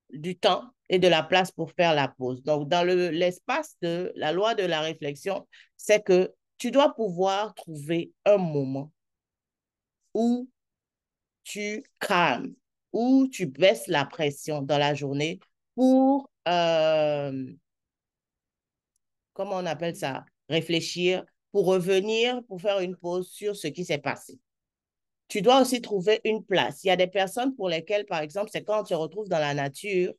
du temps et de la place pour faire la pause. Donc, dans l'espace de la loi de la réflexion, c'est que tu dois pouvoir trouver un moment où tu calmes, où tu baisses la pression dans la journée pour, comment on appelle ça, réfléchir, pour revenir, pour faire une pause sur ce qui s'est passé. Tu dois aussi trouver une place. Il y a des personnes pour lesquelles, par exemple, c'est quand on se retrouve dans la nature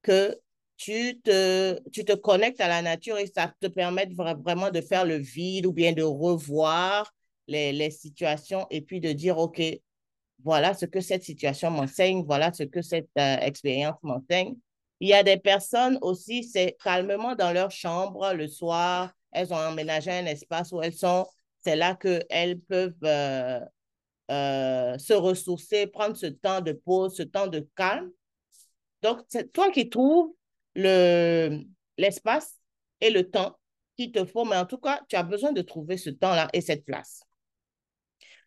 que tu te connectes à la nature et ça te permet vraiment de faire le vide ou bien de revoir les situations et puis de dire, OK, voilà ce que cette situation m'enseigne, voilà ce que cette expérience m'enseigne. Il y a des personnes aussi, c'est calmement dans leur chambre le soir, elles ont aménagé un espace où c'est là qu'elles peuvent se ressourcer, prendre ce temps de pause, ce temps de calme. Donc, c'est toi qui trouves l'espace et le temps qu'il te faut, mais en tout cas, tu as besoin de trouver ce temps-là et cette place.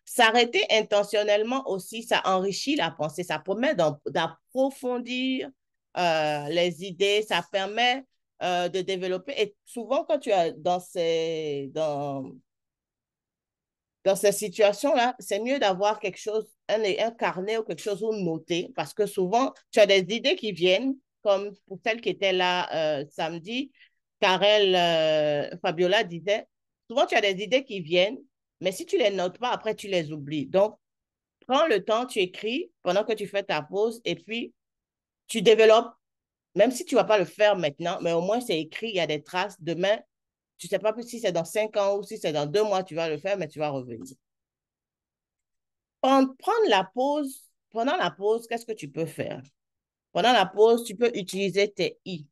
S'arrêter intentionnellement aussi, ça enrichit la pensée, ça permet d'approfondir les idées, ça permet de développer. Et souvent, quand tu es dans ces situations-là, c'est mieux d'avoir quelque chose, un carnet ou quelque chose où noter, parce que souvent, tu as des idées qui viennent, comme pour celle qui était là samedi, Karel Fabiola disait, souvent tu as des idées qui viennent, mais si tu ne les notes pas, après tu les oublies. Donc, prends le temps, tu écris pendant que tu fais ta pause et puis tu développes, même si tu ne vas pas le faire maintenant, mais au moins c'est écrit, il y a des traces. Demain, tu ne sais pas plus si c'est dans 5 ans ou si c'est dans 2 mois, tu vas le faire, mais tu vas revenir. Pendant la pause, qu'est-ce que tu peux faire? Pendant la pause, tu peux utiliser tes I.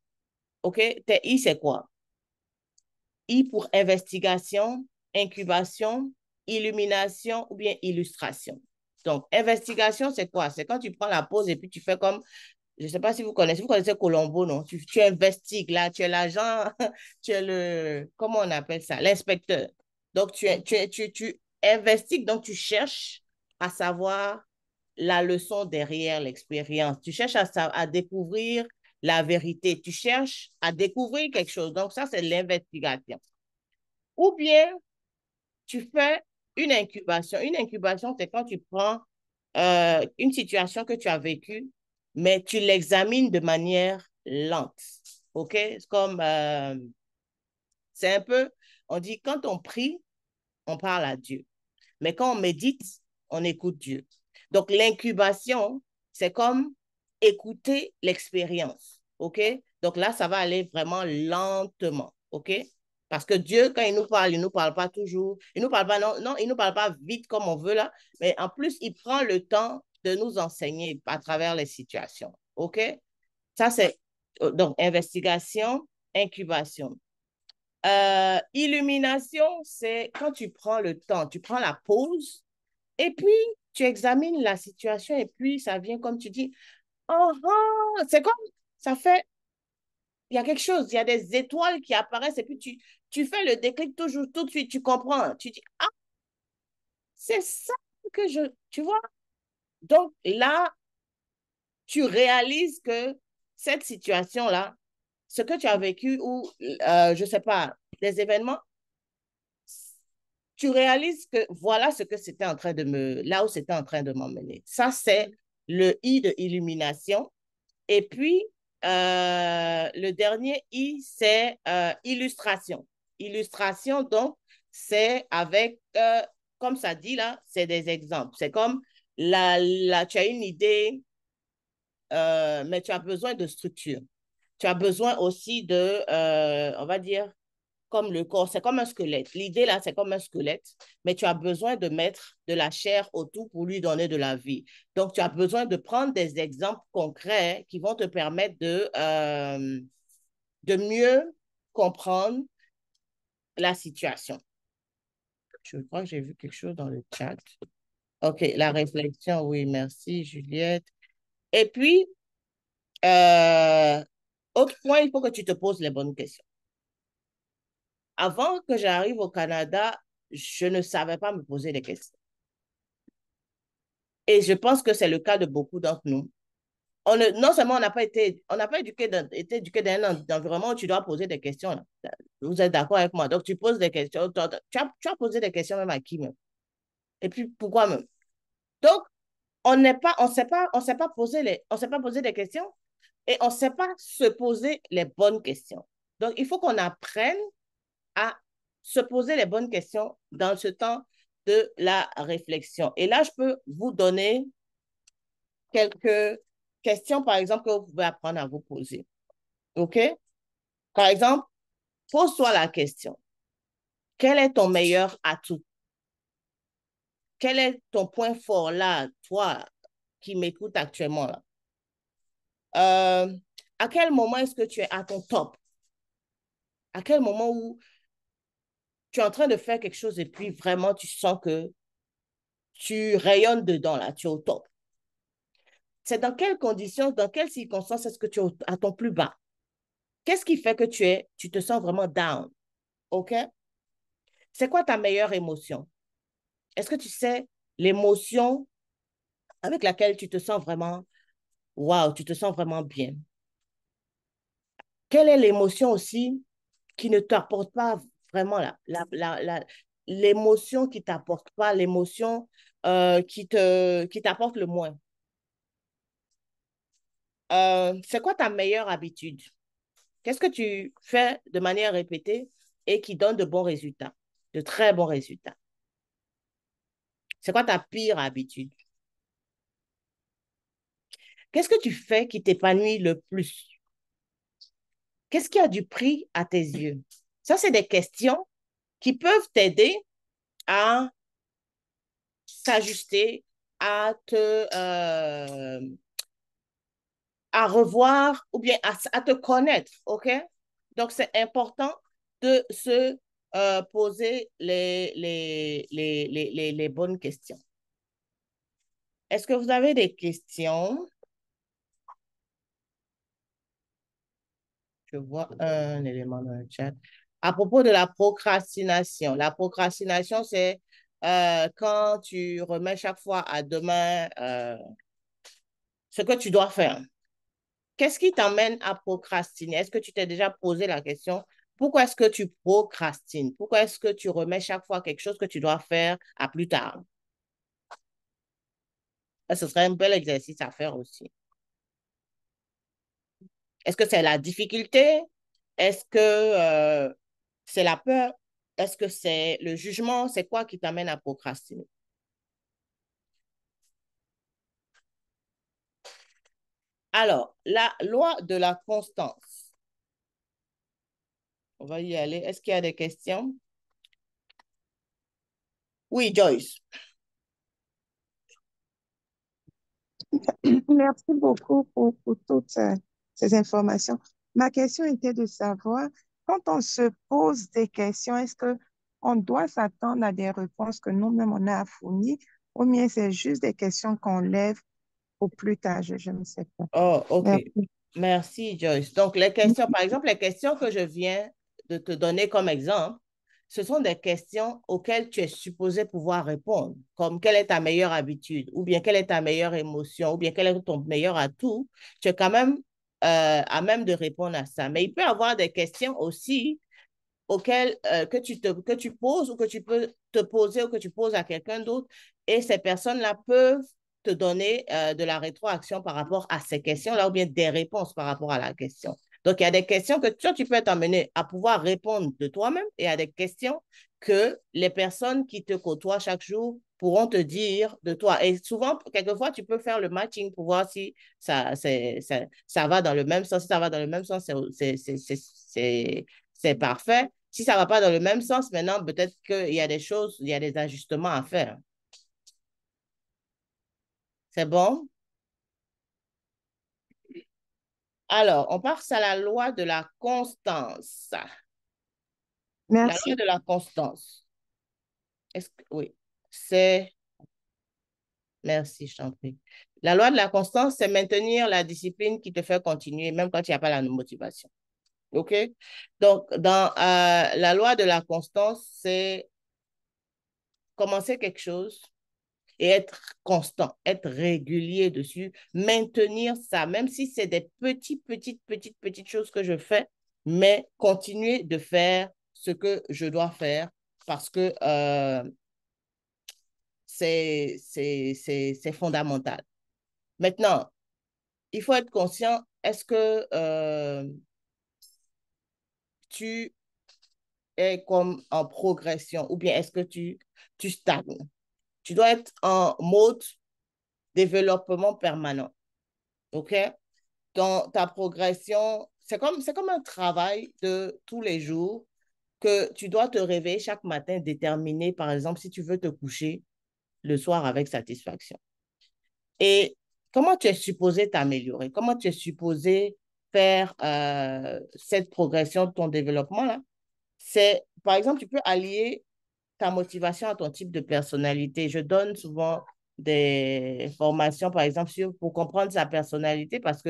OK? Tes I, c'est quoi? I pour investigation, incubation, illumination ou bien illustration. Donc, investigation, c'est quoi? C'est quand tu prends la pause et puis tu fais comme, je ne sais pas si vous connaissez Colombo, non? Tu investigues là, tu es l'agent, tu es comment on appelle ça? L'inspecteur. Donc, tu investigues, donc tu cherches à savoir la leçon derrière l'expérience. Tu cherches à découvrir la vérité. Tu cherches à découvrir quelque chose. Donc, ça, c'est l'investigation. Ou bien, tu fais une incubation. Une incubation, c'est quand tu prends une situation que tu as vécue, mais tu l'examines de manière lente. OK? C'est un peu, on dit, quand on prie, on parle à Dieu. Mais quand on médite, on écoute Dieu. Donc, l'incubation, c'est comme écouter l'expérience. OK? Donc là, ça va aller vraiment lentement. OK? Parce que Dieu, quand il nous parle pas toujours. Il nous parle pas, non, il nous parle pas vite comme on veut là. Mais en plus, il prend le temps de nous enseigner à travers les situations. OK? Ça, c'est donc investigation, incubation. Illumination, c'est quand tu prends le temps, tu prends la pause et puis tu examines la situation et puis ça vient comme tu dis, oh, oh, c'est comme, ça fait, il y a quelque chose, il y a des étoiles qui apparaissent et puis tu fais le déclic toujours, tout de suite, tu comprends, tu dis, ah, c'est ça que tu vois. Donc là, tu réalises que cette situation-là, ce que tu as vécu ou, je ne sais pas, des événements, tu réalises que voilà ce que c'était en train là où c'était en train de m'emmener. Ça, c'est le I de illumination. Et puis, le dernier I, c'est illustration. Illustration, donc, c'est avec, comme ça dit là, c'est des exemples. C'est comme, tu as une idée, mais tu as besoin de structure. Tu as besoin aussi on va dire, comme le corps, c'est comme un squelette. L'idée là, c'est comme un squelette, mais tu as besoin de mettre de la chair autour pour lui donner de la vie. Donc, tu as besoin de prendre des exemples concrets qui vont te permettre de mieux comprendre la situation. Je crois que j'ai vu quelque chose dans le chat. OK, la réflexion, oui, merci Juliette. Et puis, autre point, il faut que tu te poses les bonnes questions. Avant que j'arrive au Canada, je ne savais pas me poser des questions. Et je pense que c'est le cas de beaucoup d'entre nous. Non seulement on n'a pas été éduqué dans un environnement où tu dois poser des questions. Là. Vous êtes d'accord avec moi? Donc, tu poses des questions. Tu as posé des questions même à qui même? Et puis, pourquoi même? Donc, on s'est pas posé des questions et on ne sait pas se poser les bonnes questions. Donc, il faut qu'on apprenne à se poser les bonnes questions dans ce temps de la réflexion. Et là, je peux vous donner quelques questions, par exemple, que vous pouvez apprendre à vous poser. OK? Par exemple, pose-toi la question. Quel est ton meilleur atout? Quel est ton point fort là, toi qui m'écoutes actuellement là? À quel moment est-ce que tu es à ton top? À quel moment où tu es en train de faire quelque chose et puis vraiment tu sens que tu rayonnes dedans là, tu es au top? C'est dans quelles conditions, dans quelles circonstances est-ce que tu es à ton plus bas? Qu'est-ce qui fait que tu te sens vraiment down? OK? C'est quoi ta meilleure émotion? Est-ce que tu sais l'émotion avec laquelle tu te sens vraiment, wow, tu te sens vraiment bien? Quelle est l'émotion aussi qui ne t'apporte pas vraiment l'émotion qui t'apporte pas, l'émotion qui t'apporte le moins? C'est quoi ta meilleure habitude? Qu'est-ce que tu fais de manière répétée et qui donne de bons résultats, de très bons résultats? C'est quoi ta pire habitude? Qu'est-ce que tu fais qui t'épanouit le plus? Qu'est-ce qui a du prix à tes yeux? Ça, c'est des questions qui peuvent t'aider à s'ajuster, à revoir ou bien à te connaître, OK? Donc, c'est important de se poser les bonnes questions. Est-ce que vous avez des questions? Je vois un élément dans le chat. À propos de la procrastination, c'est quand tu remets chaque fois à demain ce que tu dois faire. Qu'est-ce qui t'emmène à procrastiner? Est-ce que tu t'es déjà posé la question, pourquoi est-ce que tu procrastines? Pourquoi est-ce que tu remets chaque fois quelque chose que tu dois faire à plus tard? Ce serait un bel exercice à faire aussi. Est-ce que c'est la difficulté? Est-ce que c'est la peur? Est-ce que c'est le jugement? C'est quoi qui t'amène à procrastiner? Alors, la loi de la constance. On va y aller. Est-ce qu'il y a des questions? Oui, Joyce. Merci beaucoup pour toutes ces informations. Ma question était de savoir, quand on se pose des questions, est-ce que on doit s'attendre à des réponses que nous-mêmes on a à fournir, ou bien c'est juste des questions qu'on lève au plus tard, je ne sais pas. Oh, OK. Merci. Merci, Joyce. Donc, les questions, par exemple, les questions que je viens de te donner comme exemple, ce sont des questions auxquelles tu es supposé pouvoir répondre, comme quelle est ta meilleure habitude, ou bien quelle est ta meilleure émotion, ou bien quel est ton meilleur atout. Tu es quand même à même de répondre à ça. Mais il peut y avoir des questions aussi auxquelles que tu poses ou que tu peux te poser ou que tu poses à quelqu'un d'autre, et ces personnes-là peuvent te donner de la rétroaction par rapport à ces questions-là ou bien des réponses par rapport à la question. Donc, il y a des questions que toi, tu peux t'amener à pouvoir répondre de toi-même et il y a des questions que les personnes qui te côtoient chaque jour pourront te dire de toi. Et souvent, quelquefois, tu peux faire le matching pour voir si ça va dans le même sens. Si ça va dans le même sens, c'est parfait. Si ça ne va pas dans le même sens, maintenant, peut-être qu'il y a des choses, il y a des ajustements à faire. C'est bon? Alors, on passe à la loi de la constance. La Merci. loi de la constance. Oui, c'est... Merci, je t'en prie. La loi de la constance, c'est maintenir la discipline qui te fait continuer, même quand il n'y a pas la motivation. OK? Donc, dans la loi de la constance, c'est commencer quelque chose et être constant, être régulier dessus, maintenir ça, même si c'est des petites choses que je fais, mais continuer de faire ce que je dois faire parce que c'est fondamental. Maintenant, il faut être conscient, est-ce que tu es comme en progression ou bien est-ce que tu stagnes? Tu dois être en mode développement permanent. OK? Dans ta progression, c'est comme un travail de tous les jours que tu dois te réveiller chaque matin déterminé, par exemple, si tu veux te coucher le soir avec satisfaction. Et comment tu es supposé t'améliorer? Comment tu es supposé faire cette progression de ton développement-là? C'est, par exemple, tu peux allier ta motivation à ton type de personnalité. Je donne souvent des formations, par exemple, pour comprendre sa personnalité parce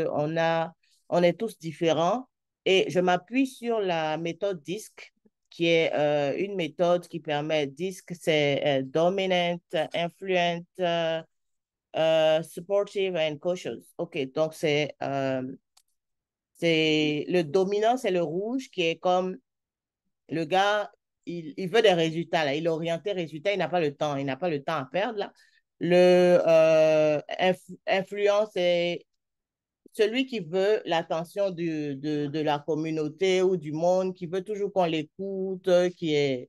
on est tous différents. Et je m'appuie sur la méthode DISC, qui est une méthode qui permet, DISC, c'est dominant, influent, supportive and cautious. OK, donc c'est le dominant, c'est le rouge qui est comme le gars, il veut des résultats, là. Il est orienté résultat, il n'a pas le temps. Il n'a pas le temps à perdre, là. Le influence, c'est celui qui veut l'attention de la communauté ou du monde, qui veut toujours qu'on l'écoute, qui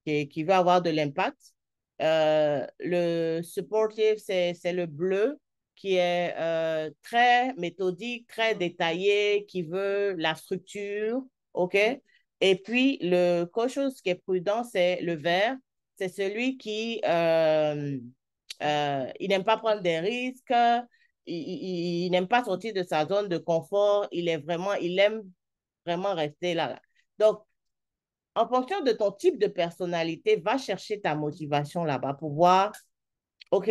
veut avoir de l'impact. Le supportive, c'est le bleu qui est très méthodique, très détaillé, qui veut la structure, OK? Et puis, le cautious qui est prudent, c'est le vert. C'est celui qui, il n'aime pas prendre des risques, il n'aime pas sortir de sa zone de confort, il aime vraiment rester là. Donc, en fonction de ton type de personnalité, va chercher ta motivation là-bas pour voir, OK,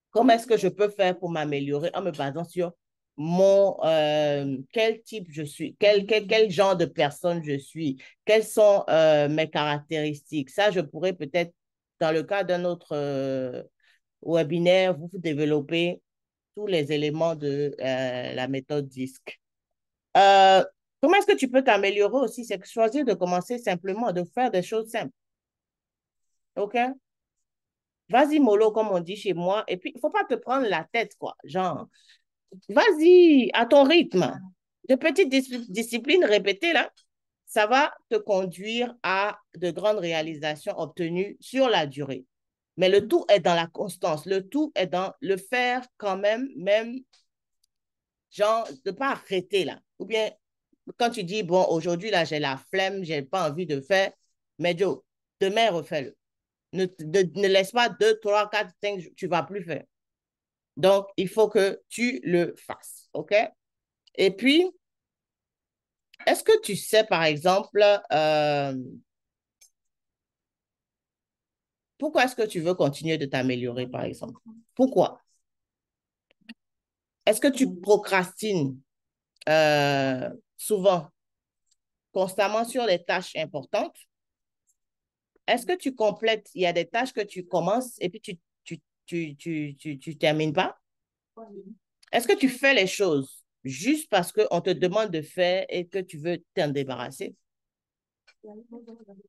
comment est-ce que je peux faire pour m'améliorer en me basant sur quel type je suis, quel genre de personne je suis, quelles sont mes caractéristiques. Ça, je pourrais peut-être, dans le cas d'un autre webinaire, vous développer tous les éléments de la méthode DISC. Comment est-ce que tu peux t'améliorer aussi? C'est choisir de commencer simplement, de faire des choses simples. OK? Vas-y, mollo, comme on dit chez moi. Et puis, il ne faut pas te prendre la tête, quoi. Genre, vas-y, à ton rythme. De petites disciplines répétées, là, ça va te conduire à de grandes réalisations obtenues sur la durée. Mais le tout est dans la constance. Le tout est dans le faire quand même, genre, de ne pas arrêter, là. Ou bien, quand tu dis, bon, aujourd'hui, là, j'ai la flemme, je n'ai pas envie de faire, mais Joe, demain, refais-le. Ne laisse pas 2, 3, 4, 5, tu ne vas plus faire. Donc, il faut que tu le fasses, OK? Et puis, est-ce que tu sais, par exemple, pourquoi est-ce que tu veux continuer de t'améliorer, par exemple? Pourquoi? Est-ce que tu procrastines souvent, constamment sur les tâches importantes? Est-ce que tu complètes, il y a des tâches que tu commences et puis tu termines pas? Est-ce que tu fais les choses juste parce qu'on te demande de faire et que tu veux t'en débarrasser?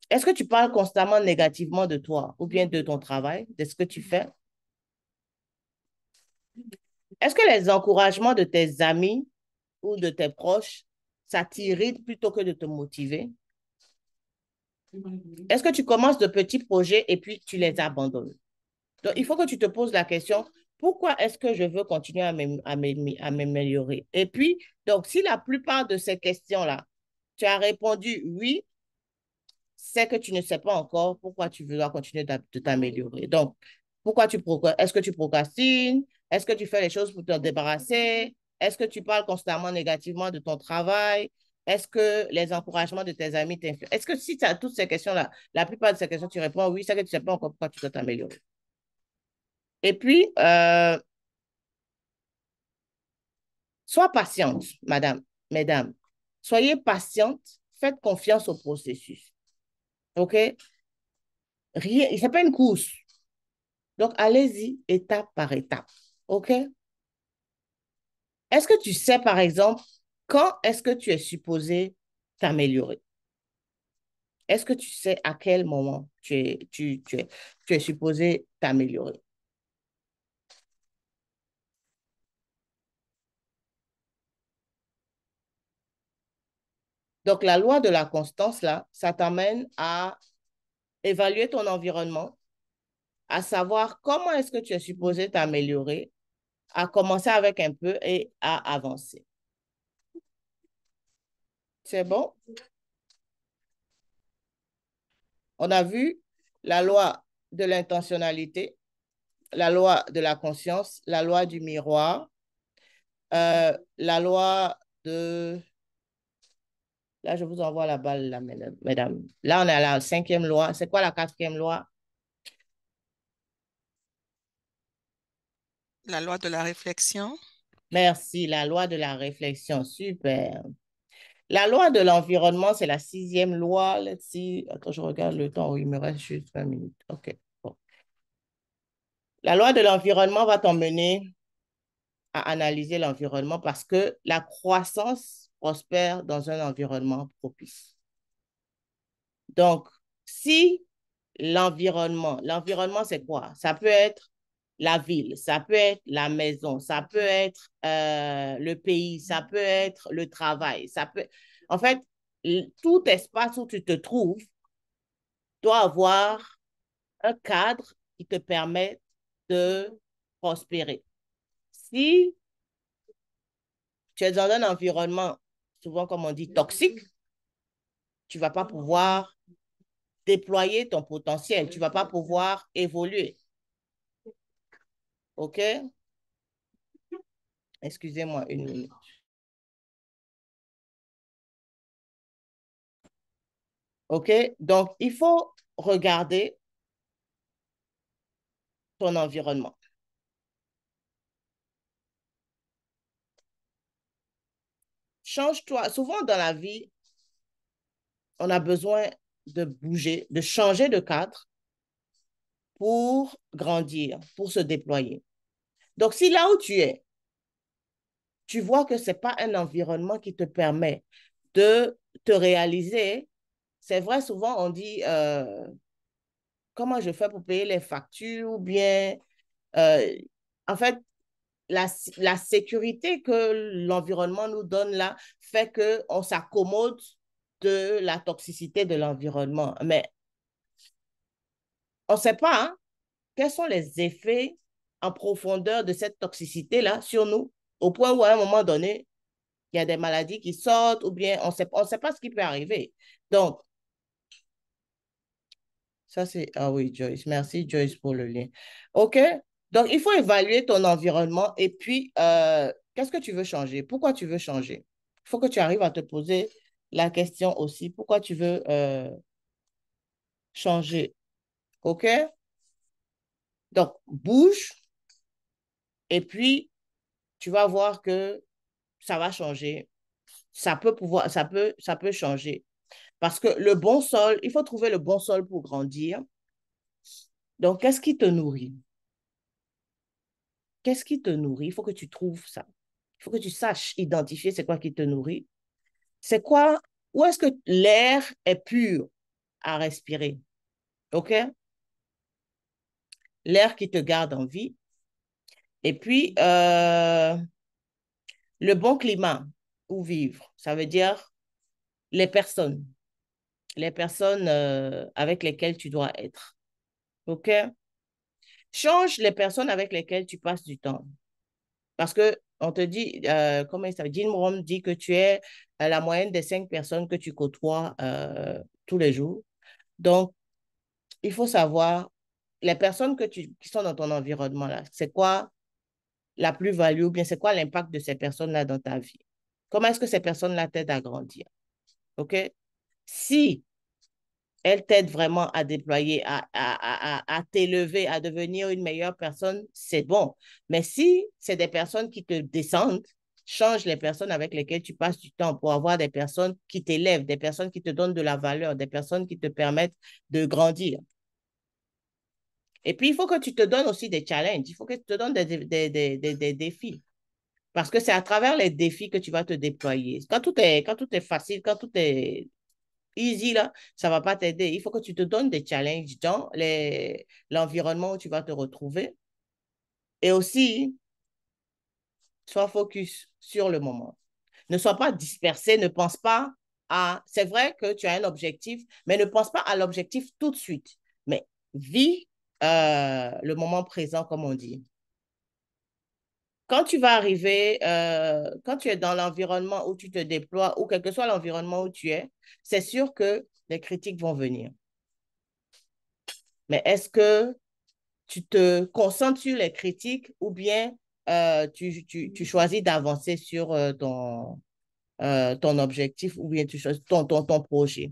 Est-ce que tu parles constamment négativement de toi ou bien de ton travail, de ce que tu fais? Est-ce que les encouragements de tes amis ou de tes proches, ça t'irrite plutôt que de te motiver? Est-ce que tu commences de petits projets et puis tu les abandonnes? Donc, il faut que tu te poses la question, pourquoi est-ce que je veux continuer à m'améliorer? Et puis, donc, si la plupart de ces questions-là, tu as répondu oui, c'est que tu ne sais pas encore pourquoi tu veux continuer de t'améliorer. Donc, pourquoi est-ce que tu procrastines? Est-ce que tu fais les choses pour te débarrasser? Est-ce que tu parles constamment négativement de ton travail? Est-ce que les encouragements de tes amis t'influencent? Est-ce que si tu as toutes ces questions-là, la plupart de ces questions, tu réponds oui, c'est que tu ne sais pas encore pourquoi tu dois t'améliorer. Et puis, sois patiente, madame, mesdames. Soyez patiente, faites confiance au processus. OK? Rien, c'est pas une course. Donc, allez-y étape par étape. OK? Est-ce que tu sais, par exemple, quand est-ce que tu es supposé t'améliorer? Est-ce que tu sais à quel moment tu es supposé t'améliorer? Donc, la loi de la constance, là, ça t'amène à évaluer ton environnement, à savoir comment est-ce que tu es supposé t'améliorer, à commencer avec un peu et à avancer. C'est bon? On a vu la loi de l'intentionnalité, la loi de la conscience, la loi du miroir, la loi de... Là, je vous envoie la balle, là, mesdames. Là, on est à la 5e loi. C'est quoi la 4e loi? La loi de la réflexion. Merci, la loi de la réflexion. Super. La loi de l'environnement, c'est la 6e loi. Let's see. Attends, je regarde le temps. Oui, il me reste juste 20 minutes. OK. Bon. La loi de l'environnement va t'emmener à analyser l'environnement parce que la croissance prospère dans un environnement propice. Donc, si l'environnement, c'est quoi? Ça peut être la ville, ça peut être la maison, ça peut être le pays, ça peut être le travail, ça peut... En fait, tout espace où tu te trouves doit avoir un cadre qui te permet de prospérer. Si tu es dans un environnement, souvent comme on dit, toxique, tu ne vas pas pouvoir déployer ton potentiel, tu ne vas pas pouvoir évoluer. OK? Excusez-moi une minute. OK? Donc, il faut regarder ton environnement. Change-toi. Souvent dans la vie, on a besoin de bouger, de changer de cadre pour grandir, pour se déployer. Donc, si là où tu es, tu vois que ce n'est pas un environnement qui te permet de te réaliser, c'est vrai, souvent on dit comment je fais pour payer les factures ou bien, euh, en fait, la sécurité que l'environnement nous donne là fait qu'on s'accommode de la toxicité de l'environnement. Mais on ne sait pas hein, quels sont les effets en profondeur de cette toxicité-là sur nous, au point où à un moment donné, il y a des maladies qui sortent ou bien on ne sait pas ce qui peut arriver. Donc, ça c'est... Ah oui, Joyce. Merci, Joyce, pour le lien. OK? Donc, il faut évaluer ton environnement et puis, qu'est-ce que tu veux changer? Pourquoi tu veux changer? Il faut que tu arrives à te poser la question aussi. Pourquoi tu veux changer? OK? Donc, bouge et puis, tu vas voir que ça va changer. Ça peut changer. Parce que le bon sol, il faut trouver le bon sol pour grandir. Donc, qu'est-ce qui te nourrit? Qu'est-ce qui te nourrit? Il faut que tu trouves ça. Il faut que tu saches identifier c'est quoi qui te nourrit. C'est quoi? Où est-ce que l'air est pur à respirer? OK? L'air qui te garde en vie. Et puis, le bon climat où vivre. Ça veut dire les personnes. Les personnes avec lesquelles tu dois être. OK? Change les personnes avec lesquelles tu passes du temps. Parce que on te dit, comment il s'appelle? Jim Rohn dit que tu es la moyenne des 5 personnes que tu côtoies tous les jours. Donc, il faut savoir, les personnes qui sont dans ton environnement, là, c'est quoi la plus-value ou bien c'est quoi l'impact de ces personnes-là dans ta vie? Comment est-ce que ces personnes-là t'aident à grandir? OK? Si elles t'aident vraiment à déployer, à t'élever, à devenir une meilleure personne, c'est bon. Mais si c'est des personnes qui te descendent, change les personnes avec lesquelles tu passes du temps pour avoir des personnes qui t'élèvent, des personnes qui te donnent de la valeur, des personnes qui te permettent de grandir. Et puis, il faut que tu te donnes aussi des challenges. Il faut que tu te donnes des défis. Parce que c'est à travers les défis que tu vas te déployer. Quand tout est facile, quand tout est easy, là, ça ne va pas t'aider. Il faut que tu te donnes des challenges dans l'environnement où tu vas te retrouver. Et aussi, sois focus sur le moment. Ne sois pas dispersé, ne pense pas à... C'est vrai que tu as un objectif, mais ne pense pas à l'objectif tout de suite. Mais vis le moment présent, comme on dit. Quand tu vas arriver, quand tu es dans l'environnement où tu te déploies, ou quel que soit l'environnement où tu es, c'est sûr que les critiques vont venir. Mais est-ce que tu te concentres sur les critiques ou bien tu choisis d'avancer sur ton objectif ou bien tu choisis ton projet?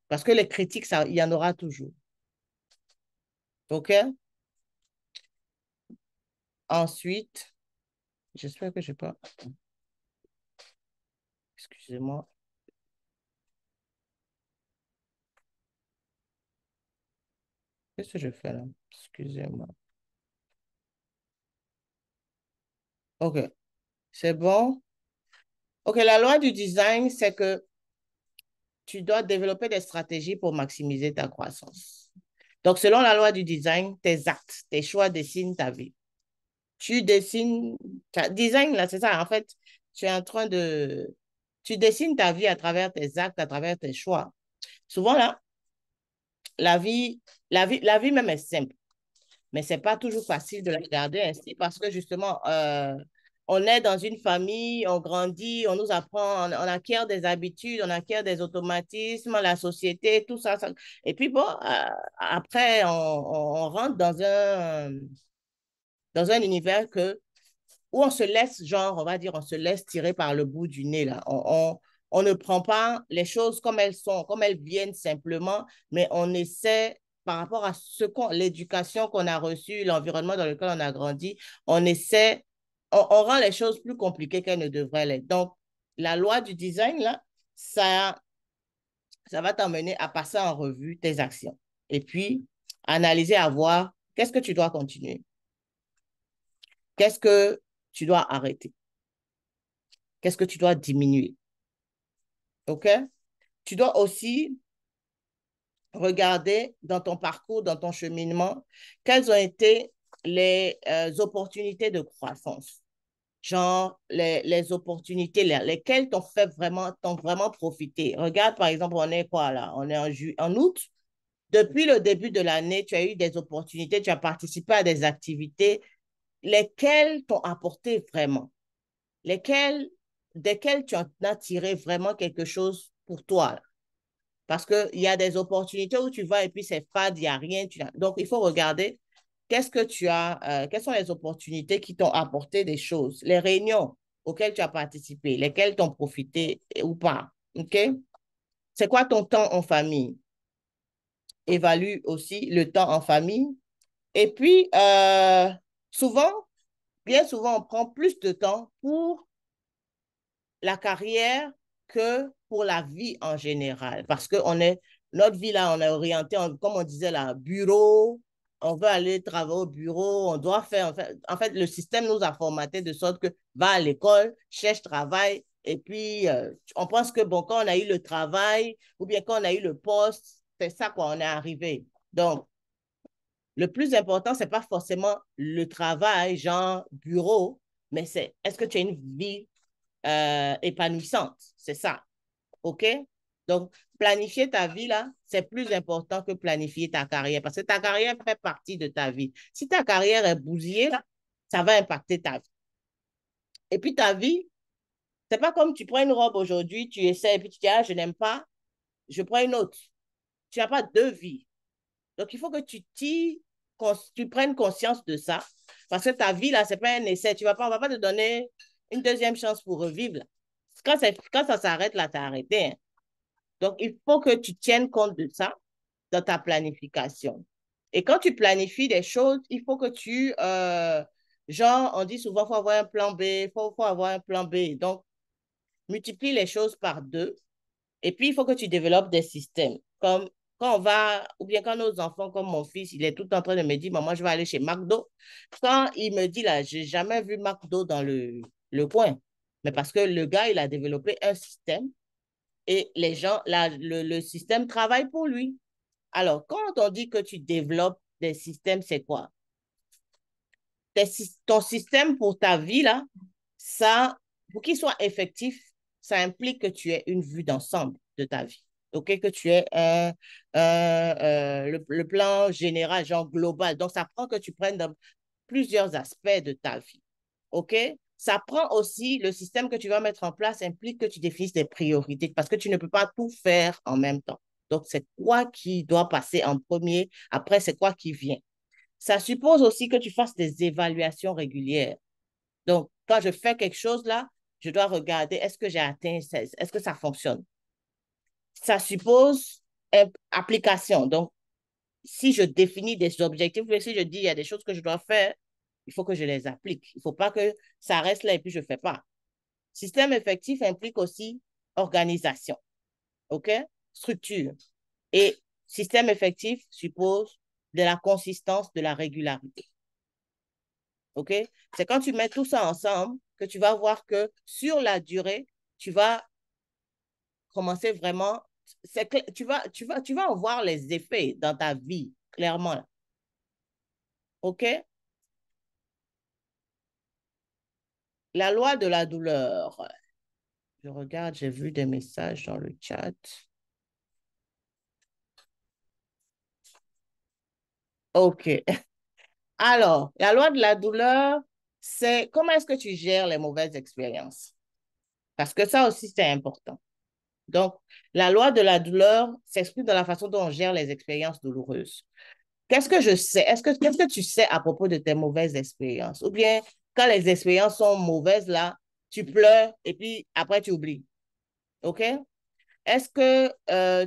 Parce que les critiques, ça, il y en aura toujours. OK? Ensuite, j'espère que je n'ai pas... Excusez-moi. Qu'est-ce que je fais là? Excusez-moi. OK. C'est bon? OK, la loi du design, c'est que tu dois développer des stratégies pour maximiser ta croissance. Donc, selon la loi du design, tes actes, tes choix dessinent ta vie. Tu dessines, design là, c'est ça. En fait, tu es en train de, tu dessines ta vie à travers tes actes, à travers tes choix. Souvent là, la vie même est simple, mais c'est pas toujours facile de la regarder ainsi parce que justement, on est dans une famille, on grandit, on nous apprend, on acquiert des habitudes, on acquiert des automatismes, la société, tout ça. Et puis bon, après, on rentre dans un univers où on se laisse, genre, on va dire, on se laisse tirer par le bout du nez, là. On ne prend pas les choses comme elles sont, comme elles viennent simplement, mais on essaie, par rapport à l'éducation qu'on a reçue, l'environnement dans lequel on a grandi, on essaie, on rend les choses plus compliquées qu'elles ne devraient l'être. Donc, la loi du design, là, ça va t'amener à passer en revue tes actions. Et puis, analyser, à voir qu'est-ce que tu dois continuer. Qu'est-ce que tu dois arrêter? Qu'est-ce que tu dois diminuer? OK? Tu dois aussi regarder dans ton parcours, dans ton cheminement, quelles ont été les opportunités de croissance. Genre, les opportunités, lesquelles t'ont vraiment profité. Regarde, par exemple, on est quoi là? On est en août. Depuis le début de l'année, tu as eu des opportunités, tu as participé à des activités, lesquelles t'ont apporté vraiment. Desquelles tu as tiré vraiment quelque chose pour toi. Là. Parce qu'il y a des opportunités où tu vas et puis c'est fade, il n'y a rien. Donc, il faut regarder qu'est-ce que tu as, quelles sont les opportunités qui t'ont apporté des choses, les réunions auxquelles tu as participé, lesquelles t'ont profité ou pas. OK? C'est quoi ton temps en famille? Évalue aussi le temps en famille. Et puis, souvent, bien souvent, on prend plus de temps pour la carrière que pour la vie en général. Parce que notre vie là, on est orienté, comme on disait là, bureau, on veut aller travailler au bureau, on doit faire, en fait, le système nous a formaté de sorte que va à l'école, cherche travail, et puis on pense que bon, quand on a eu le travail, ou bien quand on a eu le poste, c'est ça quoi, on est arrivé. Donc, le plus important, c'est pas forcément le travail, genre bureau, mais c'est est-ce que tu as une vie épanouissante. C'est ça. OK? Donc, planifier ta vie, là, c'est plus important que planifier ta carrière parce que ta carrière fait partie de ta vie. Si ta carrière est bousillée, là, ça va impacter ta vie. Et puis, ta vie, c'est pas comme tu prends une robe aujourd'hui, tu essaies et puis tu dis, ah, je n'aime pas, je prends une autre. Tu n'as pas deux vies. Donc, il faut que tu prennes conscience de ça. Parce que ta vie, là, ce n'est pas un essai. On ne va pas te donner une deuxième chance pour revivre. Là. Quand ça s'arrête, là, tu as arrêté. Hein. Donc, il faut que tu tiennes compte de ça dans ta planification. Et quand tu planifies des choses, il faut que genre, on dit souvent, il faut avoir un plan B, il faut avoir un plan B. Donc, multiplie les choses par deux. Et puis, il faut que tu développes des systèmes. Comme quand on va, ou bien quand nos enfants, comme mon fils, il est tout en train de me dire, maman, je vais aller chez McDo. Quand il me dit, là, j'ai jamais vu McDo dans le coin. Mais parce que le gars, il a développé un système et les gens, le système travaille pour lui. Alors, quand on dit que tu développes des systèmes, c'est quoi? Ton système pour ta vie, là, ça, pour qu'il soit effectif, ça implique que tu aies une vue d'ensemble de ta vie. OK? Que tu aies le plan général, genre global. Donc, ça prend que tu prennes dans plusieurs aspects de ta vie. OK? Ça prend aussi, le système que tu vas mettre en place implique que tu définisses des priorités parce que tu ne peux pas tout faire en même temps. Donc, c'est quoi qui doit passer en premier, après, c'est quoi qui vient. Ça suppose aussi que tu fasses des évaluations régulières. Donc, quand je fais quelque chose là, je dois regarder, est-ce que j'ai atteint 16? Est-ce que ça fonctionne? Ça suppose application. Donc, si je définis des objectifs, si je dis il y a des choses que je dois faire, il faut que je les applique. Il ne faut pas que ça reste là et puis je ne fais pas. Système effectif implique aussi organisation, OK? Structure. Et système effectif suppose de la consistance, de la régularité. OK? C'est quand tu mets tout ça ensemble que tu vas voir que sur la durée, tu vas commencer vraiment, tu vas en voir les effets dans ta vie, clairement. OK? La loi de la douleur. Je regarde, j'ai vu des messages dans le chat. OK. Alors, la loi de la douleur, c'est comment est-ce que tu gères les mauvaises expériences? Parce que ça aussi, c'est important. Donc, la loi de la douleur s'exprime dans la façon dont on gère les expériences douloureuses. Qu'est-ce que je sais? Qu'est-ce que tu sais à propos de tes mauvaises expériences? Ou bien, quand les expériences sont mauvaises, là, tu pleures et puis après, tu oublies. OK? Est-ce que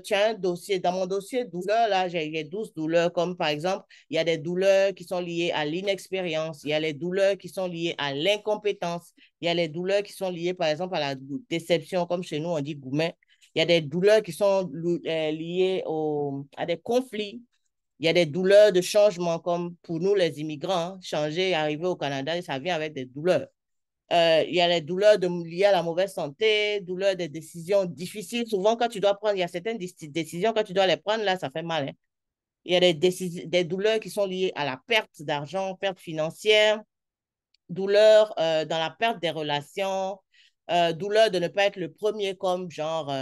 tu as un dossier? Dans mon dossier douleur, là, j'ai 12 douleurs, comme par exemple, il y a des douleurs qui sont liées à l'inexpérience, il y a les douleurs qui sont liées à l'incompétence, il y a les douleurs qui sont liées, par exemple, à la déception, comme chez nous, on dit gourmet. Il y a des douleurs qui sont liées à des conflits. Il y a des douleurs de changement, comme pour nous, les immigrants, changer, arriver au Canada, ça vient avec des douleurs. Il y a les douleurs liées à la mauvaise santé, douleurs des décisions difficiles. Souvent, quand tu dois prendre, il y a certaines décisions, quand tu dois les prendre, là, ça fait mal. Hein. Il y a des douleurs qui sont liées à la perte d'argent, perte financière, douleurs dans la perte des relations, douleur de ne pas être le premier comme genre,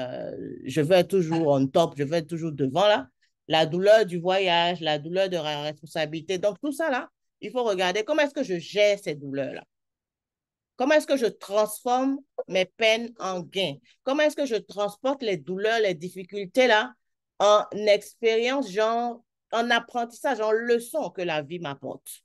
je veux être toujours on top, je veux être toujours devant, là. La douleur du voyage, la douleur de la responsabilité. Donc, tout ça, là, il faut regarder comment est-ce que je gère ces douleurs-là. Comment est-ce que je transforme mes peines en gains? Comment est-ce que je transporte les douleurs, les difficultés là en expérience, genre en apprentissage, en leçon que la vie m'apporte?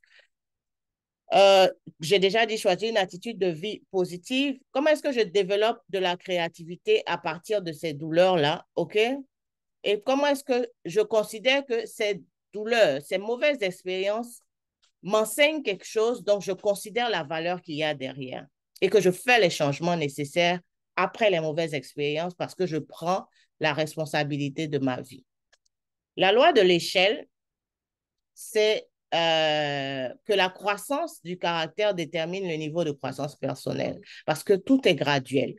J'ai déjà dit choisir une attitude de vie positive. Comment est-ce que je développe de la créativité à partir de ces douleurs-là? OK? Et comment est-ce que je considère que ces douleurs, ces mauvaises expériences m'enseigne quelque chose dont je considère la valeur qu'il y a derrière et que je fais les changements nécessaires après les mauvaises expériences parce que je prends la responsabilité de ma vie. La loi de l'échelle, c'est que la croissance du caractère détermine le niveau de croissance personnelle parce que tout est graduel.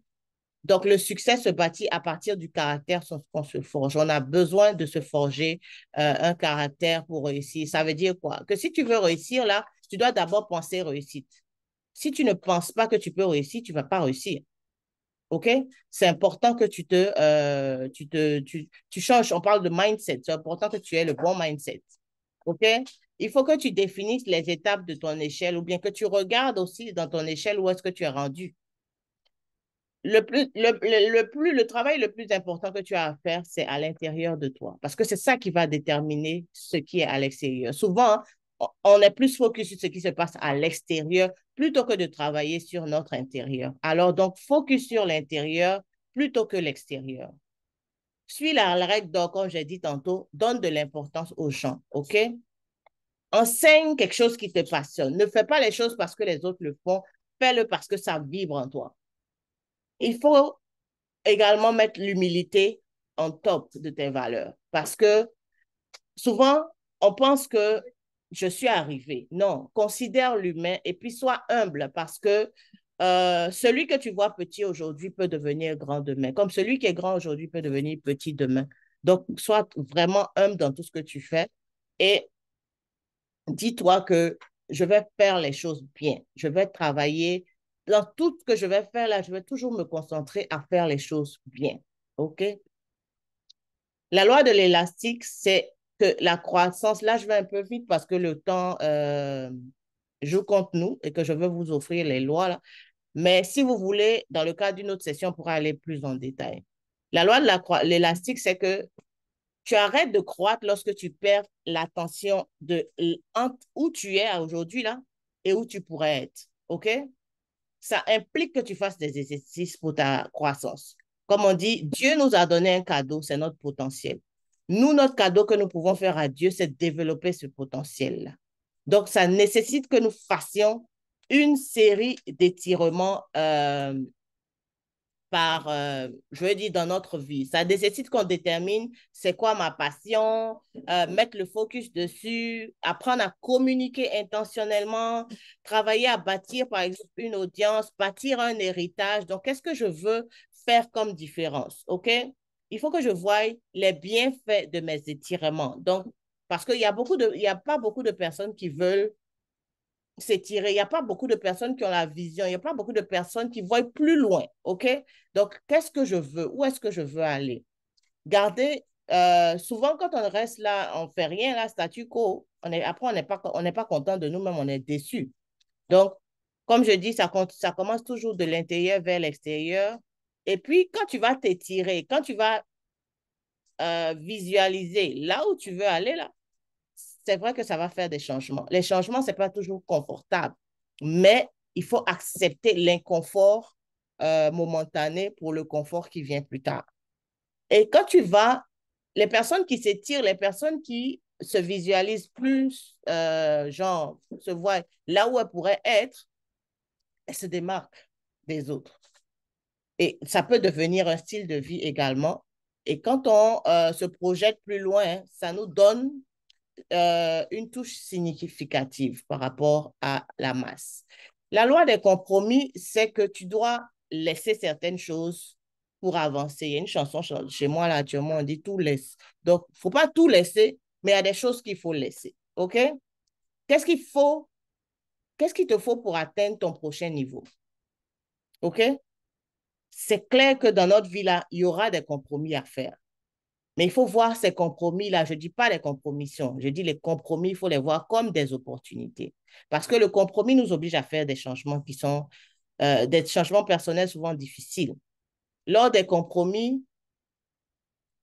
Donc, le succès se bâtit à partir du caractère qu'on se forge. On a besoin de se forger un caractère pour réussir. Ça veut dire quoi? Que si tu veux réussir, là, tu dois d'abord penser réussite. Si tu ne penses pas que tu peux réussir, tu ne vas pas réussir. OK? C'est important que tu changes. On parle de mindset. C'est important que tu aies le bon mindset. OK? Il faut que tu définisses les étapes de ton échelle ou bien que tu regardes aussi dans ton échelle où est-ce que tu es rendu. le travail le plus important que tu as à faire, c'est à l'intérieur de toi. Parce que c'est ça qui va déterminer ce qui est à l'extérieur. Souvent, on est plus focus sur ce qui se passe à l'extérieur plutôt que de travailler sur notre intérieur. Alors, donc, focus sur l'intérieur plutôt que l'extérieur. Suis la règle d'or, comme j'ai dit tantôt, donne de l'importance aux gens, OK? Enseigne quelque chose qui te passionne. Ne fais pas les choses parce que les autres le font. Fais-le parce que ça vibre en toi. Il faut également mettre l'humilité en top de tes valeurs parce que souvent, on pense que je suis arrivé. Non, considère l'humain et puis sois humble parce que celui que tu vois petit aujourd'hui peut devenir grand demain, comme celui qui est grand aujourd'hui peut devenir petit demain. Donc, sois vraiment humble dans tout ce que tu fais et dis-toi que je vais faire les choses bien. Je vais travailler dans tout ce que je vais faire là, je vais toujours me concentrer à faire les choses bien. OK? La loi de l'élastique, c'est que la croissance, là, je vais un peu vite parce que le temps joue contre nous et que je veux vous offrir les lois là. Mais si vous voulez, dans le cadre d'une autre session, on pourra aller plus en détail. La loi de l'élastique, c'est que tu arrêtes de croître lorsque tu perds l'attention de entre où tu es aujourd'hui là et où tu pourrais être. OK? Ça implique que tu fasses des exercices pour ta croissance. Comme on dit, Dieu nous a donné un cadeau, c'est notre potentiel. Nous, notre cadeau que nous pouvons faire à Dieu, c'est de développer ce potentiel-là. Donc, ça nécessite que nous fassions une série d'étirements je veux dire, dans notre vie. Ça nécessite qu'on détermine c'est quoi ma passion, mettre le focus dessus, apprendre à communiquer intentionnellement, travailler à bâtir, par exemple, une audience, bâtir un héritage. Donc, qu'est-ce que je veux faire comme différence? OK? Il faut que je voie les bienfaits de mes étirements. Donc, parce qu'il y a il y a pas beaucoup de personnes qui veulent s'étirer. Il n'y a pas beaucoup de personnes qui ont la vision. Il n'y a pas beaucoup de personnes qui voient plus loin. OK? Donc, qu'est-ce que je veux? Où est-ce que je veux aller? Gardez, souvent, quand on reste là, on ne fait rien, là, statu quo, après, on n'est pas content de nous-mêmes, on est déçu. Donc, comme je dis, ça commence toujours de l'intérieur vers l'extérieur. Et puis, quand tu vas t'étirer, quand tu vas visualiser là où tu veux aller, là, c'est vrai que ça va faire des changements. Les changements, ce n'est pas toujours confortable, mais il faut accepter l'inconfort momentané pour le confort qui vient plus tard. Et quand tu vas, les personnes qui s'étirent, les personnes qui se visualisent plus, genre, se voient là où elles pourraient être, elles se démarquent des autres. Et ça peut devenir un style de vie également. Et quand on se projette plus loin, ça nous donne une touche significative par rapport à la masse. La loi des compromis, c'est que tu dois laisser certaines choses pour avancer. Il y a une chanson chez moi, là, actuellement, on dit tout laisse. Donc, il ne faut pas tout laisser, mais il y a des choses qu'il faut laisser. OK? Qu'est-ce qu'il faut? Qu'est-ce qu'il te faut pour atteindre ton prochain niveau? OK? C'est clair que dans notre vie, là, il y aura des compromis à faire. Mais il faut voir ces compromis-là. Je ne dis pas les compromissions. Je dis les compromis, il faut les voir comme des opportunités. Parce que le compromis nous oblige à faire des changements qui sont des changements personnels souvent difficiles. Lors des compromis,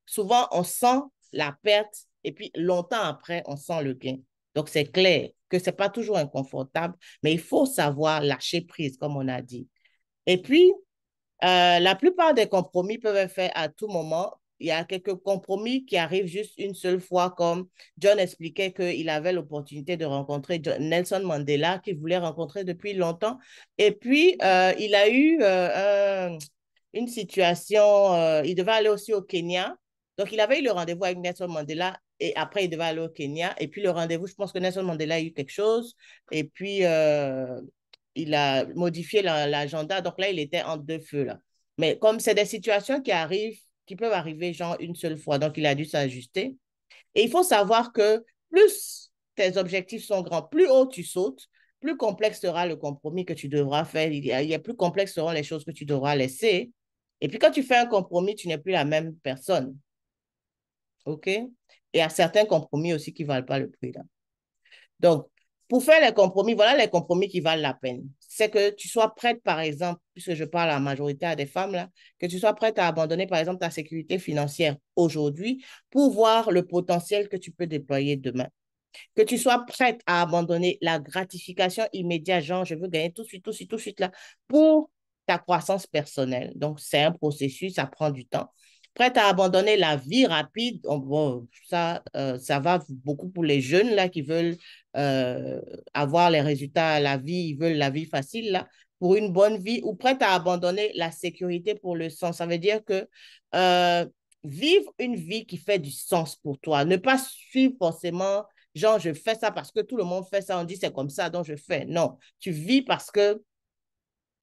souvent on sent la perte et puis longtemps après, on sent le gain. Donc, c'est clair que ce n'est pas toujours inconfortable, mais il faut savoir lâcher prise, comme on a dit. Et puis, la plupart des compromis peuvent être faits à tout moment. Il y a quelques compromis qui arrivent juste une seule fois, comme John expliquait qu'il avait l'opportunité de rencontrer Nelson Mandela, qu'il voulait rencontrer depuis longtemps. Et puis, il a eu une situation, il devait aller aussi au Kenya. Donc, il avait eu le rendez-vous avec Nelson Mandela et après, il devait aller au Kenya. Et puis, le rendez-vous, je pense que Nelson Mandela a eu quelque chose. Et puis, il a modifié l'agenda. Donc là, il était entre deux feux. Là. Mais comme c'est des situations qui arrivent, qui peuvent arriver genre une seule fois, donc il a dû s'ajuster. Et il faut savoir que plus tes objectifs sont grands, plus haut tu sautes, plus complexe sera le compromis que tu devras faire. Il y a plus complexe seront les choses que tu devras laisser. Et puis quand tu fais un compromis, tu n'es plus la même personne. OK? Et il y a certains compromis aussi qui ne valent pas le prix. Là. Donc, pour faire les compromis, voilà les compromis qui valent la peine. c'est que tu sois prête, par exemple, puisque je parle à la majorité à des femmes, là, que tu sois prête à abandonner, par exemple, ta sécurité financière aujourd'hui pour voir le potentiel que tu peux déployer demain. Que tu sois prête à abandonner la gratification immédiate, genre, je veux gagner tout de suite, tout de suite, tout de suite, là, pour ta croissance personnelle. Donc, c'est un processus, ça prend du temps. Prête à abandonner la vie rapide, bon, ça va beaucoup pour les jeunes là, qui veulent avoir les résultats à la vie, ils veulent la vie facile là, pour une bonne vie, ou prête à abandonner la sécurité pour le sens. Ça veut dire que vivre une vie qui fait du sens pour toi, ne pas suivre forcément, genre, je fais ça parce que tout le monde fait ça, on dit c'est comme ça, donc je fais. Non, tu vis parce que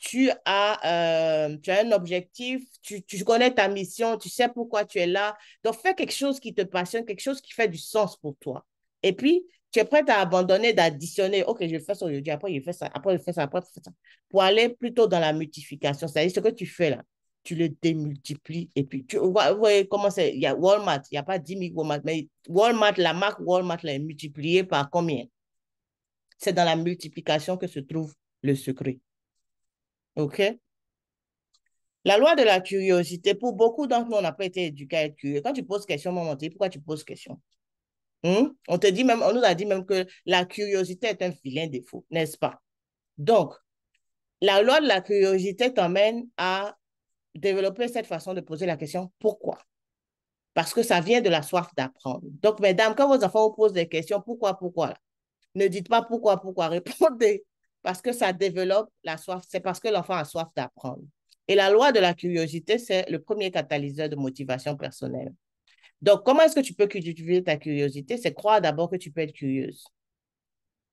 tu as un objectif, tu connais ta mission, tu sais pourquoi tu es là. Donc, fais quelque chose qui te passionne, quelque chose qui fait du sens pour toi. Et puis, tu es prête à abandonner, d'additionner. OK, je fais ça aujourd'hui, après je fais ça, après je fais ça, après je fais ça. Pour aller plutôt dans la multiplication. C'est-à-dire ce que tu fais là, tu le démultiplies. Et puis, tu vois comment c'est. Il y a Walmart, il n'y a pas 10 000 Walmart, mais Walmart, la marque Walmart, elle est multipliée par combien? C'est dans la multiplication que se trouve le secret. OK? La loi de la curiosité, pour beaucoup d'entre nous, on n'a pas été éduqués à être curieux. Quand tu poses question, maman, on te dit pourquoi tu poses question? On te dit même, on nous a dit même que la curiosité est un vilain défaut, n'est-ce pas? Donc, la loi de la curiosité t'emmène à développer cette façon de poser la question pourquoi? Parce que ça vient de la soif d'apprendre. Donc, mesdames, quand vos enfants vous posent des questions, pourquoi là? Ne dites pas pourquoi, répondez. Parce que ça développe la soif. C'est parce que l'enfant a soif d'apprendre. Et la loi de la curiosité, c'est le premier catalyseur de motivation personnelle. Donc, comment est-ce que tu peux cultiver ta curiosité? C'est croire d'abord que tu peux être curieuse.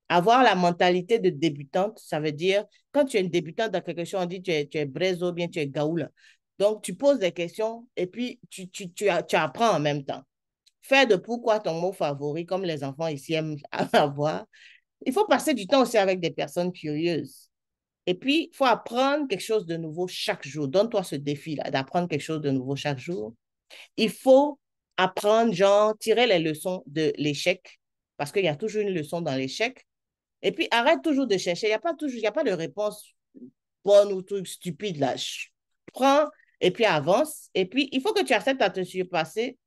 Avoir la mentalité de débutante, ça veut dire, quand tu es une débutante dans quelque chose, on dit tu es braise ou bien tu es gaoula. Donc, tu poses des questions et puis tu apprends en même temps. Faire de pourquoi ton mot favori, comme les enfants ici aiment avoir. Il faut passer du temps aussi avec des personnes curieuses. Et puis, il faut apprendre quelque chose de nouveau chaque jour. Donne-toi ce défi-là d'apprendre quelque chose de nouveau chaque jour. Il faut apprendre, genre, tirer les leçons de l'échec, parce qu'il y a toujours une leçon dans l'échec. Et puis, arrête toujours de chercher. Il y a pas de réponse bonne ou truc stupide là. Prends et puis avance. Et puis, il faut que tu acceptes à te surpasser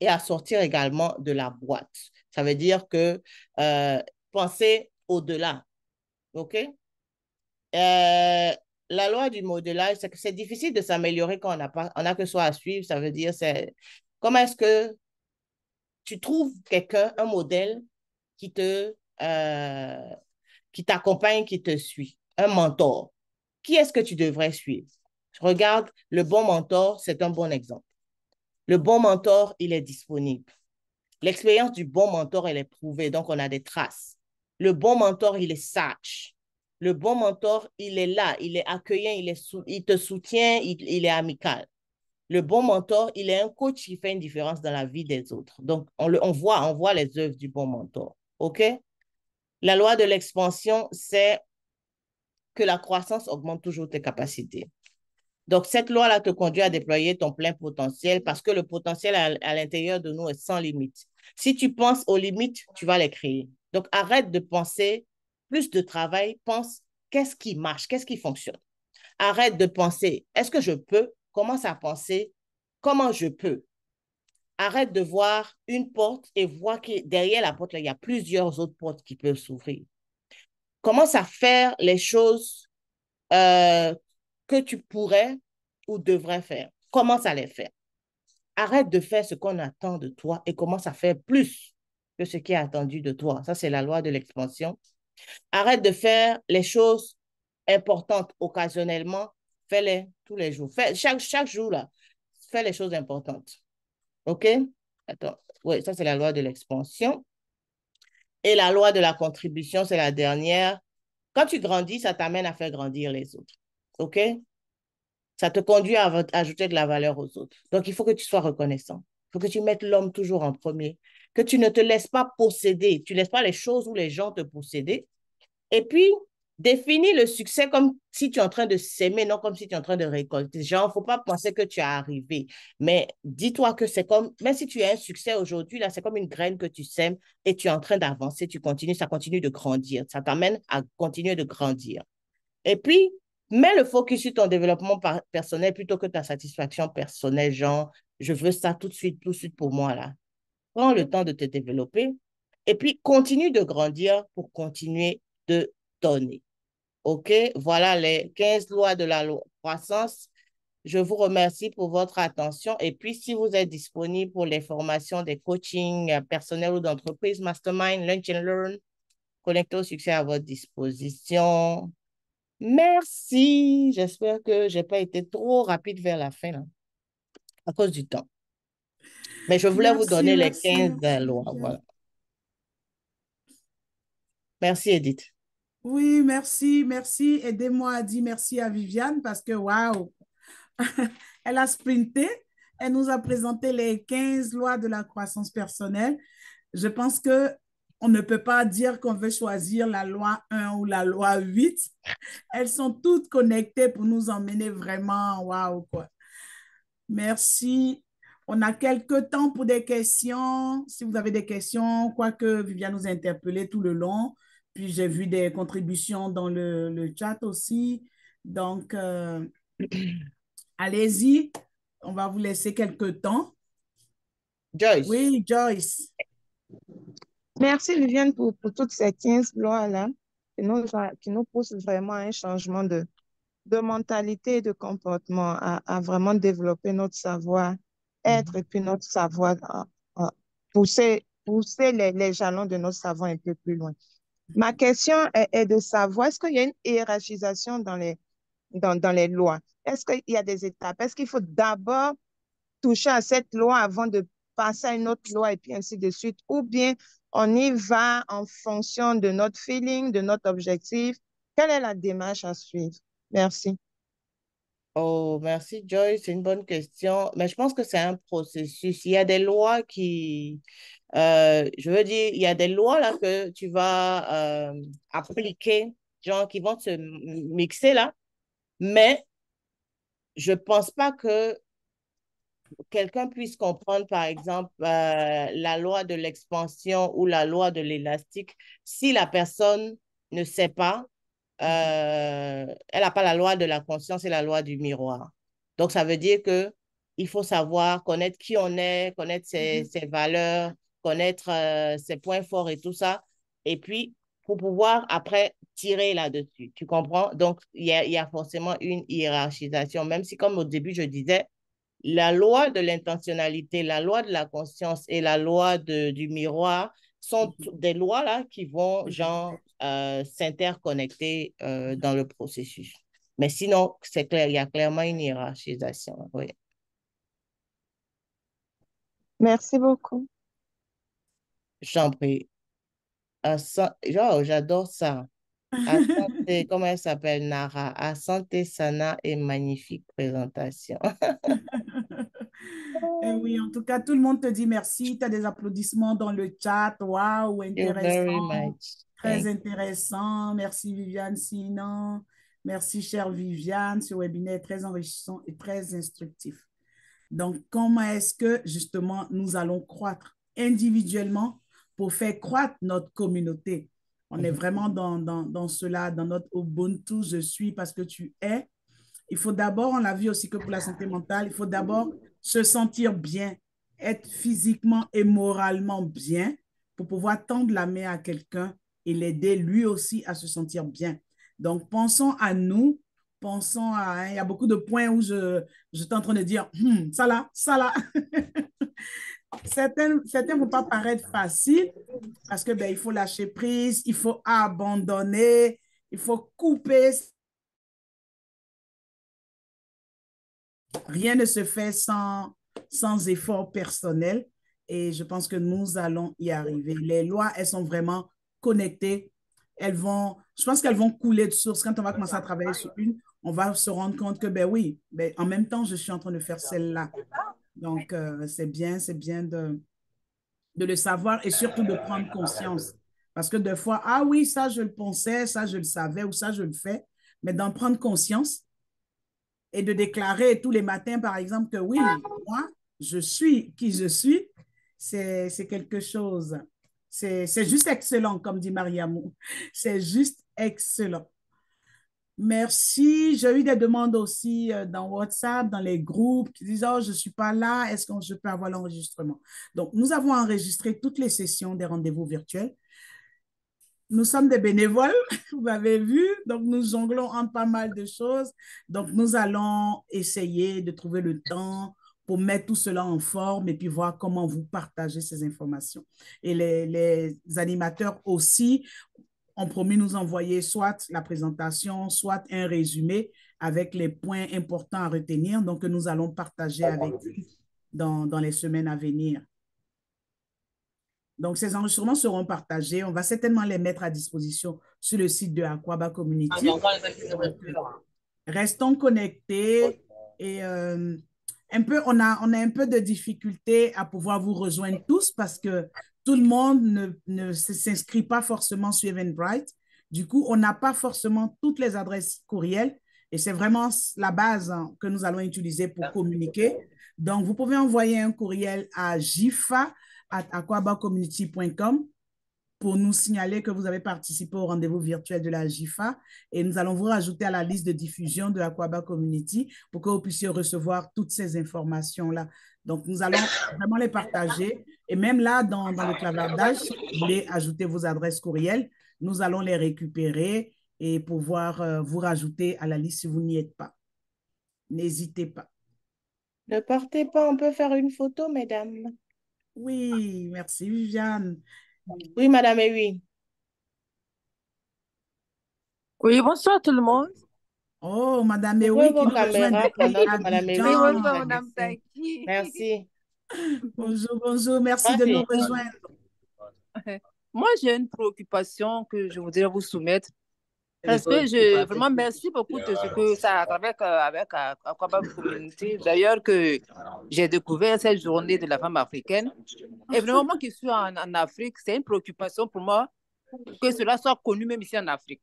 et à sortir également de la boîte. Ça veut dire que penser au-delà. OK? La loi du modelage, c'est que c'est difficile de s'améliorer quand on a que soi à suivre. Ça veut dire, c'est comment est-ce que tu trouves quelqu'un, un modèle qui qui t'accompagne, qui te suit, un mentor. Qui est-ce que tu devrais suivre? Regarde, le bon mentor, c'est un bon exemple. Le bon mentor, il est disponible. L'expérience du bon mentor, elle est prouvée, donc on a des traces. Le bon mentor, il est sage. Le bon mentor, il est là, il est accueillant, il te soutient, il est amical. Le bon mentor, il est un coach qui fait une différence dans la vie des autres. Donc, on voit les œuvres du bon mentor. OK? La loi de l'expansion, c'est que la croissance augmente toujours tes capacités. Donc, cette loi-là te conduit à déployer ton plein potentiel parce que le potentiel à l'intérieur de nous est sans limite. Si tu penses aux limites, tu vas les créer. Donc, arrête de penser plus de travail, pense qu'est-ce qui marche, qu'est-ce qui fonctionne. Arrête de penser est-ce que je peux, commence à penser comment je peux. Arrête de voir une porte et vois que derrière la porte, là, il y a plusieurs autres portes qui peuvent s'ouvrir. Commence à faire les choses que tu pourrais ou devrais faire. Commence à les faire. Arrête de faire ce qu'on attend de toi et commence à faire plus que ce qui est attendu de toi. Ça, c'est la loi de l'expansion. Arrête de faire les choses importantes occasionnellement. Fais-les tous les jours. Chaque jour, là, fais les choses importantes. OK? Attends. Oui, ça, c'est la loi de l'expansion. Et la loi de la contribution, c'est la dernière. Quand tu grandis, ça t'amène à faire grandir les autres. OK? Ça te conduit à ajouter de la valeur aux autres. Donc, il faut que tu sois reconnaissant. Il faut que tu mettes l'homme toujours en premier. Que tu ne te laisses pas posséder. Tu ne laisses pas les choses ou les gens te posséder. Et puis, définis le succès comme si tu es en train de s'aimer, non comme si tu es en train de récolter. Genre, il ne faut pas penser que tu es arrivé. Mais dis-toi que c'est comme, même si tu as un succès aujourd'hui, là, c'est comme une graine que tu sèmes et tu es en train d'avancer, tu continues, ça continue de grandir. Ça t'amène à continuer de grandir. Et puis, mets le focus sur ton développement personnel plutôt que ta satisfaction personnelle, genre, je veux ça tout de suite pour moi, là. Prends le temps de te développer et puis continue de grandir pour continuer de donner. OK? Voilà les 15 lois de la croissance. Je vous remercie pour votre attention. Et puis, si vous êtes disponible pour les formations des coachings personnels ou d'entreprise, Mastermind, Lunch and Learn, connectez au succès à votre disposition. Merci. J'espère que je n'ai pas été trop rapide vers la fin, là, à cause du temps. Mais je voulais vous Merci, donner les merci, 15 merci. lois. Voilà. Merci, Edith. Oui, merci, merci. Aidez-moi à dire merci à Viviane parce que, waouh, elle a sprinté. Elle nous a présenté les 15 lois de la croissance personnelle. Je pense que on ne peut pas dire qu'on veut choisir la loi 1 ou la loi 8. Elles sont toutes connectées pour nous emmener vraiment, waouh, quoi. Merci. On a quelques temps pour des questions. Si vous avez des questions, quoique Viviane nous a interpellé tout le long. Puis j'ai vu des contributions dans le chat aussi. Donc, allez-y. On va vous laisser quelques temps. Joyce. Oui, Joyce. Merci, Viviane, pour toutes ces 15 lois-là qui nous poussent vraiment à un changement de mentalité et de comportement, à vraiment développer notre savoir-être et puis notre savoir, pousser les jalons de notre savoir un peu plus loin. Ma question est de savoir, est-ce qu'il y a une hiérarchisation dans les lois? Est-ce qu'il y a des étapes? Est-ce qu'il faut d'abord toucher à cette loi avant de passer à une autre loi et puis ainsi de suite? Ou bien on y va en fonction de notre feeling, de notre objectif? Quelle est la démarche à suivre? Merci. Oh, merci Joyce, c'est une bonne question. Mais je pense que c'est un processus. Il y a des lois je veux dire, il y a des lois là que tu vas appliquer, genre qui vont se mixer là. Mais je pense pas que quelqu'un puisse comprendre, par exemple, la loi de l'expansion ou la loi de l'élastique si la personne ne sait pas, elle n'a pas la loi de la conscience et la loi du miroir. Donc, ça veut dire que il faut savoir connaître qui on est, connaître ses valeurs, connaître ses points forts et tout ça. Et puis, pour pouvoir après tirer là-dessus. Tu comprends? Donc, il y a forcément une hiérarchisation, même si, comme au début, je disais, la loi de l'intentionnalité, la loi de la conscience et la loi du miroir sont des lois là qui vont genre s'interconnecter dans le processus. Mais sinon, c'est clair, il y a clairement une hiérarchisation. Oui. Merci beaucoup. J'en prie. Genre, j'adore ça. Asante, comment elle s'appelle, Nara? Asante Sana et magnifique présentation. Et oui, en tout cas, tout le monde te dit merci. Tu as des applaudissements dans le chat. Waouh, You very intéressant. much. Très intéressant. Merci Viviane Sinon. Merci chère Viviane. Ce webinaire est très enrichissant et très instructif. Donc, comment est-ce que justement nous allons croître individuellement pour faire croître notre communauté? On est vraiment dans cela, dans notre Ubuntu, je suis parce que tu es. Il faut d'abord, on l'a vu aussi que pour la santé mentale, il faut d'abord se sentir bien, être physiquement et moralement bien pour pouvoir tendre la main à quelqu'un et l'aider lui aussi à se sentir bien. Donc, pensons à nous, pensons à... hein, il y a beaucoup de points où je suis en train de dire, ça là, ça là. Certains ne vont pas paraître faciles parce que ben, il faut lâcher prise, il faut abandonner, il faut couper. Rien ne se fait sans effort personnel et je pense que nous allons y arriver. Les lois, elles sont vraiment connectées. Je pense qu'elles vont couler de source. Quand on va commencer à travailler sur une, on va se rendre compte que, ben oui, ben, en même temps, je suis en train de faire celle-là. Donc, c'est bien de le savoir et surtout de prendre conscience. Parce que des fois, ah oui, ça, je le pensais, ça, je le savais ou ça, je le fais. Mais d'en prendre conscience, et de déclarer tous les matins, par exemple, que oui, moi, je suis qui je suis, c'est quelque chose. C'est juste excellent, comme dit Mariamou. C'est juste excellent. Merci. J'ai eu des demandes aussi dans WhatsApp, dans les groupes qui disent, oh, je ne suis pas là, est-ce que je peux avoir l'enregistrement? Donc, nous avons enregistré toutes les sessions des rendez-vous virtuels. Nous sommes des bénévoles, vous avez vu, donc nous jonglons entre pas mal de choses. Donc, nous allons essayer de trouver le temps pour mettre tout cela en forme et puis voir comment vous partagez ces informations. Et les animateurs aussi ont promis nous envoyer soit la présentation, soit un résumé avec les points importants à retenir, donc que nous allons partager avec vous dans les semaines à venir. Donc, ces enregistrements seront partagés. On va certainement les mettre à disposition sur le site de Aquaba Community. Donc, restons connectés et on a un peu de difficulté à pouvoir vous rejoindre tous parce que tout le monde ne s'inscrit pas forcément sur Eventbrite. Du coup, on n'a pas forcément toutes les adresses courriels et c'est vraiment la base que nous allons utiliser pour communiquer. Donc, vous pouvez envoyer un courriel à jifa@aquabacommunity.com pour nous signaler que vous avez participé au rendez-vous virtuel de la JIFA et nous allons vous rajouter à la liste de diffusion de Aquaba Community pour que vous puissiez recevoir toutes ces informations-là. Donc, nous allons vraiment les partager et même là, dans le clavardage, si vous voulez ajouter vos adresses courriels, nous allons les récupérer et pouvoir vous rajouter à la liste si vous n'y êtes pas. N'hésitez pas. Ne partez pas, on peut faire une photo, mesdames. Oui, merci Viviane. Oui, madame, et oui. Oui, bonsoir tout le monde. Oh, madame Ouvrez Ewi qui vos nous rejoint caméras pendant depuis que madame Oui, Ewi Abidjan. bonsoir va Madame dessin. Taki. Merci. Bonjour, bonjour. Merci de nous Merci. rejoindre. Moi, j'ai une préoccupation que je voudrais vous soumettre. Parce que je vraiment merci beaucoup de ce que ça a avec Aquaba Community. D'ailleurs, que j'ai découvert cette journée de la femme africaine. Et vraiment, moi qui suis en Afrique, c'est une préoccupation pour moi que cela soit connu même ici en Afrique.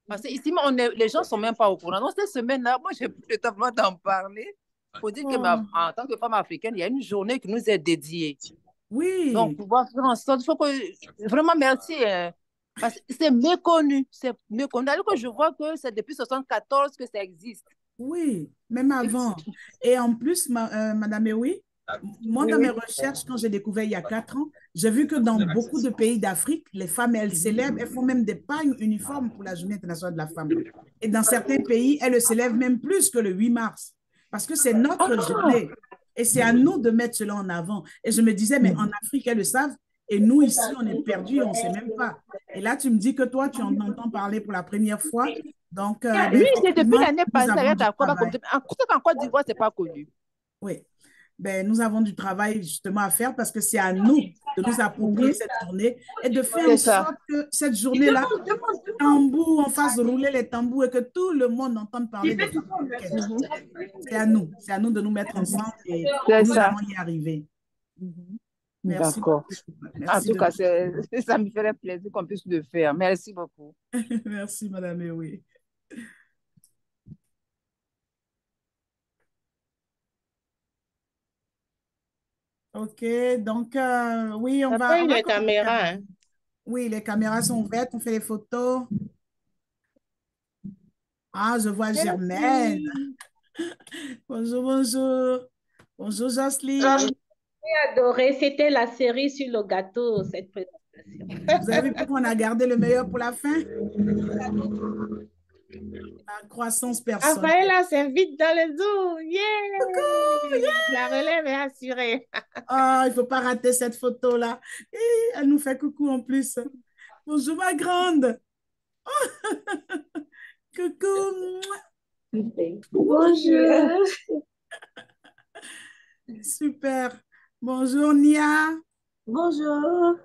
Parce qu'ici, les gens ne sont même pas au courant. Donc, cette semaine-là, moi, j'ai pris le temps vraiment d'en parler pour dire que en tant que femme africaine, il y a une journée qui nous est dédiée. Oui. Donc, pouvoir faire en sorte, il faut que. Vraiment, merci. Parce que c'est méconnu. C'est méconnu. Alors que je vois que c'est depuis 1974 que ça existe. Oui, même avant. Et en plus, Madame Ewi, moi, dans mes recherches, quand j'ai découvert il y a 4 ans, j'ai vu que dans beaucoup de pays d'Afrique, les femmes, elles célèbrent, elles font même des pagnes uniformes pour la Journée internationale de la femme. Et dans certains pays, elles le célèbrent même plus que le 8 mars, parce que c'est notre journée. Et c'est à nous de mettre cela en avant. Et je me disais, mais en Afrique, elles le savent, et nous, ici, on est perdus, on ne sait même pas. Et là, tu me dis que toi, tu en entends parler pour la première fois. Donc, oui, c'est depuis l'année nous passée avons avec du Aquaba travail. Community. En Côte d'Ivoire, ce n'est pas connu. Oui. Nous avons du travail justement à faire parce que c'est à nous de nous approprier cette journée et de faire en sorte que cette journée-là, on fasse rouler les tambours et que tout le monde entende parler des femmes africaines. C'est à nous de nous mettre ensemble et nous allons y arriver. Merci. D'accord. Merci en tout cas, ça me ferait plaisir qu'on puisse le faire. Merci beaucoup. Merci, Madame Ewi. OK, donc oui, on va les caméras. Hein? Oui, les caméras sont ouvertes, on fait les photos. Ah, je vois Germaine. Bonjour, bonjour. Bonjour, Jocelyne. J'ai adoré, c'était la série sur le gâteau, cette présentation. Vous avez vu qu'on a gardé le meilleur pour la fin? La croissance personnelle. Raphaëla s'invite dans le Zoom. Yeah! Coucou, yeah! La relève est assurée. Il ne faut pas rater cette photo-là. Elle nous fait coucou en plus. Bonjour, ma grande. Coucou. Bonjour. Super. Bonjour, Nia. Bonjour.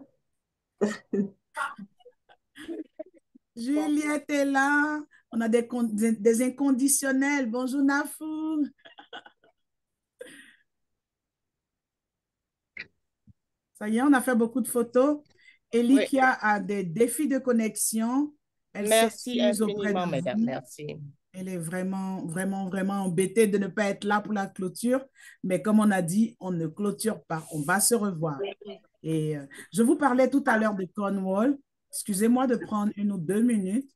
Juliette est là. On a des inconditionnels. Bonjour, Nafou. Ça y est, on a fait beaucoup de photos. Elikia a des défis de connexion. Merci infiniment, mesdames. Merci. Elle est vraiment, vraiment, vraiment embêtée de ne pas être là pour la clôture. Mais comme on a dit, on ne clôture pas. On va se revoir. Et je vous parlais tout à l'heure de Cornwall. Excusez-moi de prendre 1 ou 2 minutes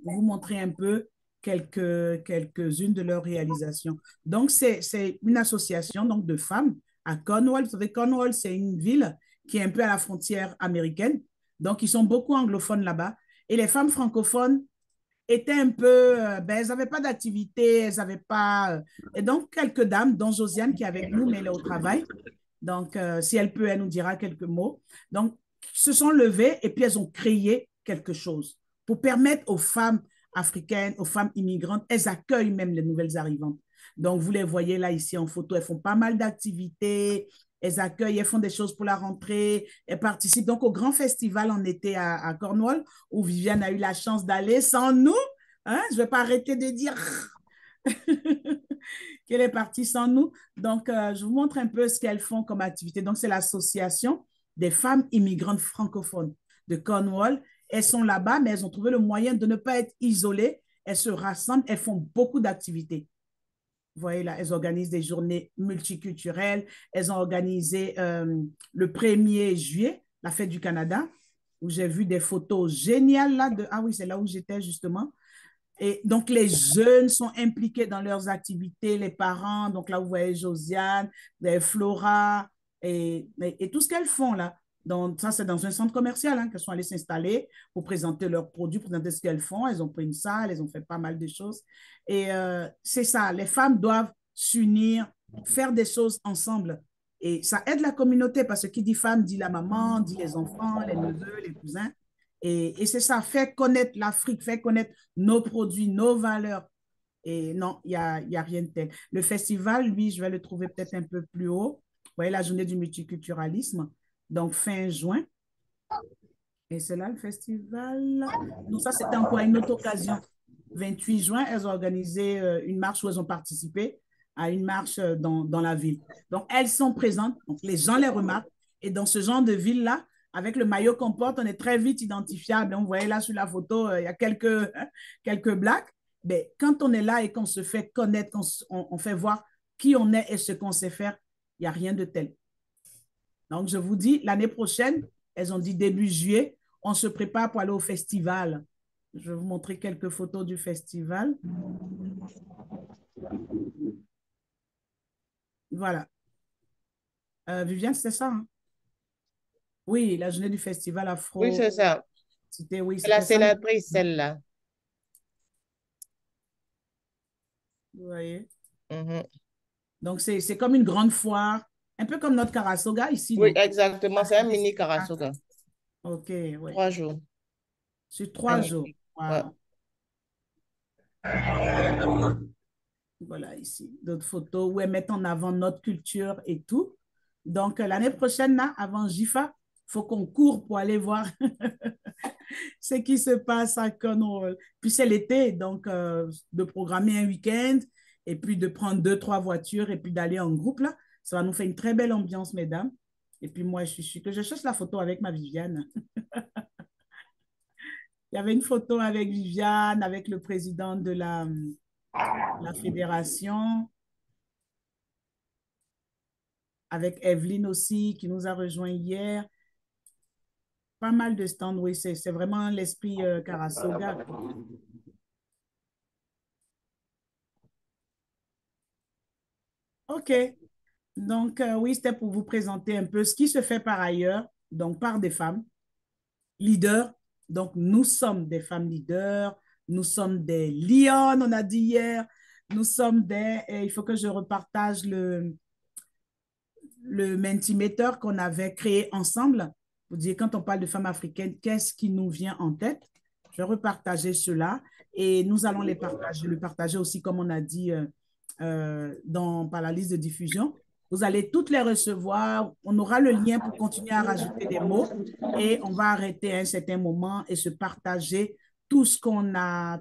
pour vous montrer un peu quelques-unes de leurs réalisations. Donc, c'est une association donc, de femmes à Cornwall. Vous savez, Cornwall, c'est une ville qui est un peu à la frontière américaine. Donc, ils sont beaucoup anglophones là-bas. Et les femmes francophones étaient un peu, elles n'avaient pas d'activité, elles n'avaient pas. Et donc, quelques dames, dont Josiane qui est avec nous, mais elle est au travail. Donc, si elle peut, elle nous dira quelques mots. Donc, se sont levées et puis elles ont créé quelque chose pour permettre aux femmes africaines, aux femmes immigrantes, elles accueillent même les nouvelles arrivantes. Donc, vous les voyez là ici en photo, elles font pas mal d'activités, elles accueillent, elles font des choses pour la rentrée, elles participent donc au grand festival en été à Cornwall, où Viviane a eu la chance d'aller sans nous. Hein? Je ne vais pas arrêter de dire qu'elle est partie sans nous. Donc, je vous montre un peu ce qu'elles font comme activité. Donc, c'est l'association des femmes immigrantes francophones de Cornwall. Elles sont là-bas, mais elles ont trouvé le moyen de ne pas être isolées. Elles se rassemblent, elles font beaucoup d'activités. Vous voyez là, elles organisent des journées multiculturelles. Elles ont organisé le 1er juillet, la fête du Canada, où j'ai vu des photos géniales là. Ah oui, c'est là où j'étais justement. Et donc, les jeunes sont impliqués dans leurs activités, les parents. Donc là, vous voyez Josiane, Flora et tout ce qu'elles font là. Donc, ça, c'est dans un centre commercial qu'elles sont allées s'installer pour présenter leurs produits, présenter ce qu'elles font. Elles ont pris une salle, elles ont fait pas mal de choses. Et c'est ça, les femmes doivent s'unir, faire des choses ensemble. Et ça aide la communauté parce que qui dit femme dit la maman, dit les enfants, les neveux, les cousins. Et c'est ça, faire connaître l'Afrique, faire connaître nos produits, nos valeurs. Et non, il y a rien de tel. Le festival, lui, je vais le trouver peut-être un peu plus haut. Vous voyez, la journée du multiculturalisme, donc fin juin. Et c'est là le festival. Donc ça, c'était encore une autre occasion. 28 juin, elles ont organisé une marche où elles ont participé à une marche dans la ville. Donc, elles sont présentes, donc les gens les remarquent. Et dans ce genre de ville-là, avec le maillot qu'on porte, on est très vite identifiable. On voyait là sur la photo, il y a quelques blagues. Mais quand on est là et qu'on se fait connaître, on fait voir qui on est et ce qu'on sait faire, il n'y a rien de tel. Donc, je vous dis, l'année prochaine, elles ont dit début juillet, on se prépare pour aller au festival. Je vais vous montrer quelques photos du festival. Voilà. Viviane, c'était ça, hein? Oui, la journée du festival afro. Oui, c'est ça. Oui, c'est la sénatrice, celle-là. Vous voyez? Mm-hmm. Donc, c'est comme une grande foire, un peu comme notre Karasoga ici. Oui, donc. exactement. C'est un mini Karasoga. OK, oui. 3 jours. Sur 3 jours. Wow. Ouais. Voilà, ici, d'autres photos où elles mettent en avant notre culture et tout. Donc, l'année prochaine, là, avant JIFA, il faut qu'on court pour aller voir ce qui se passe à Cornwall. Puis c'est l'été, donc de programmer un week-end et puis de prendre 2-3 voitures et puis d'aller en groupe, là. Ça va nous faire une très belle ambiance, mesdames. Et puis moi, je suis que je cherche la photo avec ma Viviane. Il y avait une photo avec Viviane, avec le président de la fédération, avec Evelyne aussi, qui nous a rejoint hier. Pas mal de stands, oui, c'est vraiment l'esprit Karasoga. OK. Donc, oui, c'était pour vous présenter un peu ce qui se fait par ailleurs, donc par des femmes leaders. Donc, nous sommes des femmes leaders, nous sommes des lionnes, on a dit hier, nous sommes des... il faut que je repartage le Mentimeter qu'on avait créé ensemble. Vous dites, quand on parle de femmes africaines, qu'est-ce qui nous vient en tête? Je vais repartager cela et nous allons le partager aussi, comme on a dit, par la liste de diffusion. Vous allez toutes les recevoir. On aura le lien pour continuer à rajouter des mots et on va arrêter à un certain moment et se partager tout ce qu'on a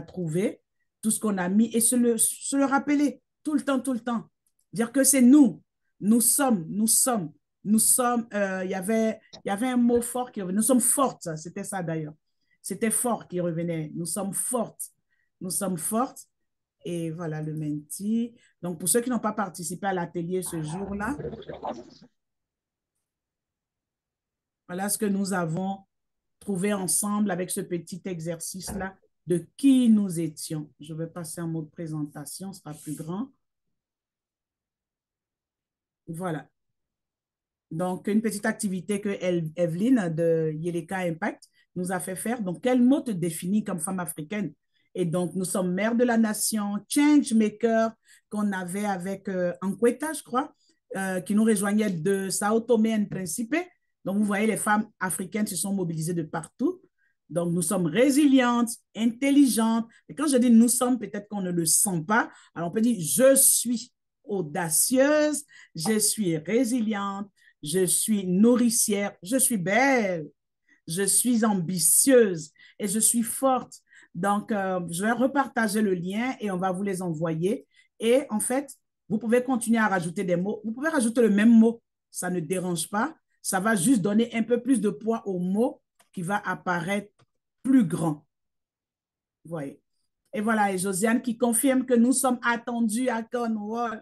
trouvé, tout ce qu'on a mis et se le rappeler tout le temps. Dire que c'est nous. Nous sommes. Il y avait un mot fort qui revenait. Nous sommes fortes, c'était ça d'ailleurs. C'était fort qui revenait. Nous sommes fortes. Et voilà le menti. Donc, pour ceux qui n'ont pas participé à l'atelier ce jour-là, voilà ce que nous avons trouvé ensemble avec ce petit exercice-là de qui nous étions. Je vais passer en mode présentation, ce sera plus grand. Voilà. Donc, une petite activité que Evelyne de Yeleka Impact nous a fait faire. Donc, quel mot te définit comme femme africaine? Et donc, nous sommes mère de la nation, change maker qu'on avait avec Ankweta, je crois, qui nous rejoignait de Sao Tomé and Principe. Donc, vous voyez, les femmes africaines se sont mobilisées de partout. Donc, nous sommes résilientes, intelligentes. Et quand je dis nous sommes, peut-être qu'on ne le sent pas. Alors, on peut dire je suis audacieuse, je suis résiliente, je suis nourricière, je suis belle, je suis ambitieuse et je suis forte. Donc, je vais repartager le lien et on va vous les envoyer. Et en fait, vous pouvez continuer à rajouter des mots. Vous pouvez rajouter le même mot, ça ne dérange pas. Ça va juste donner un peu plus de poids au mot qui va apparaître plus grand. Vous voyez. Et voilà, et Josiane qui confirme que nous sommes attendus à Cornwall.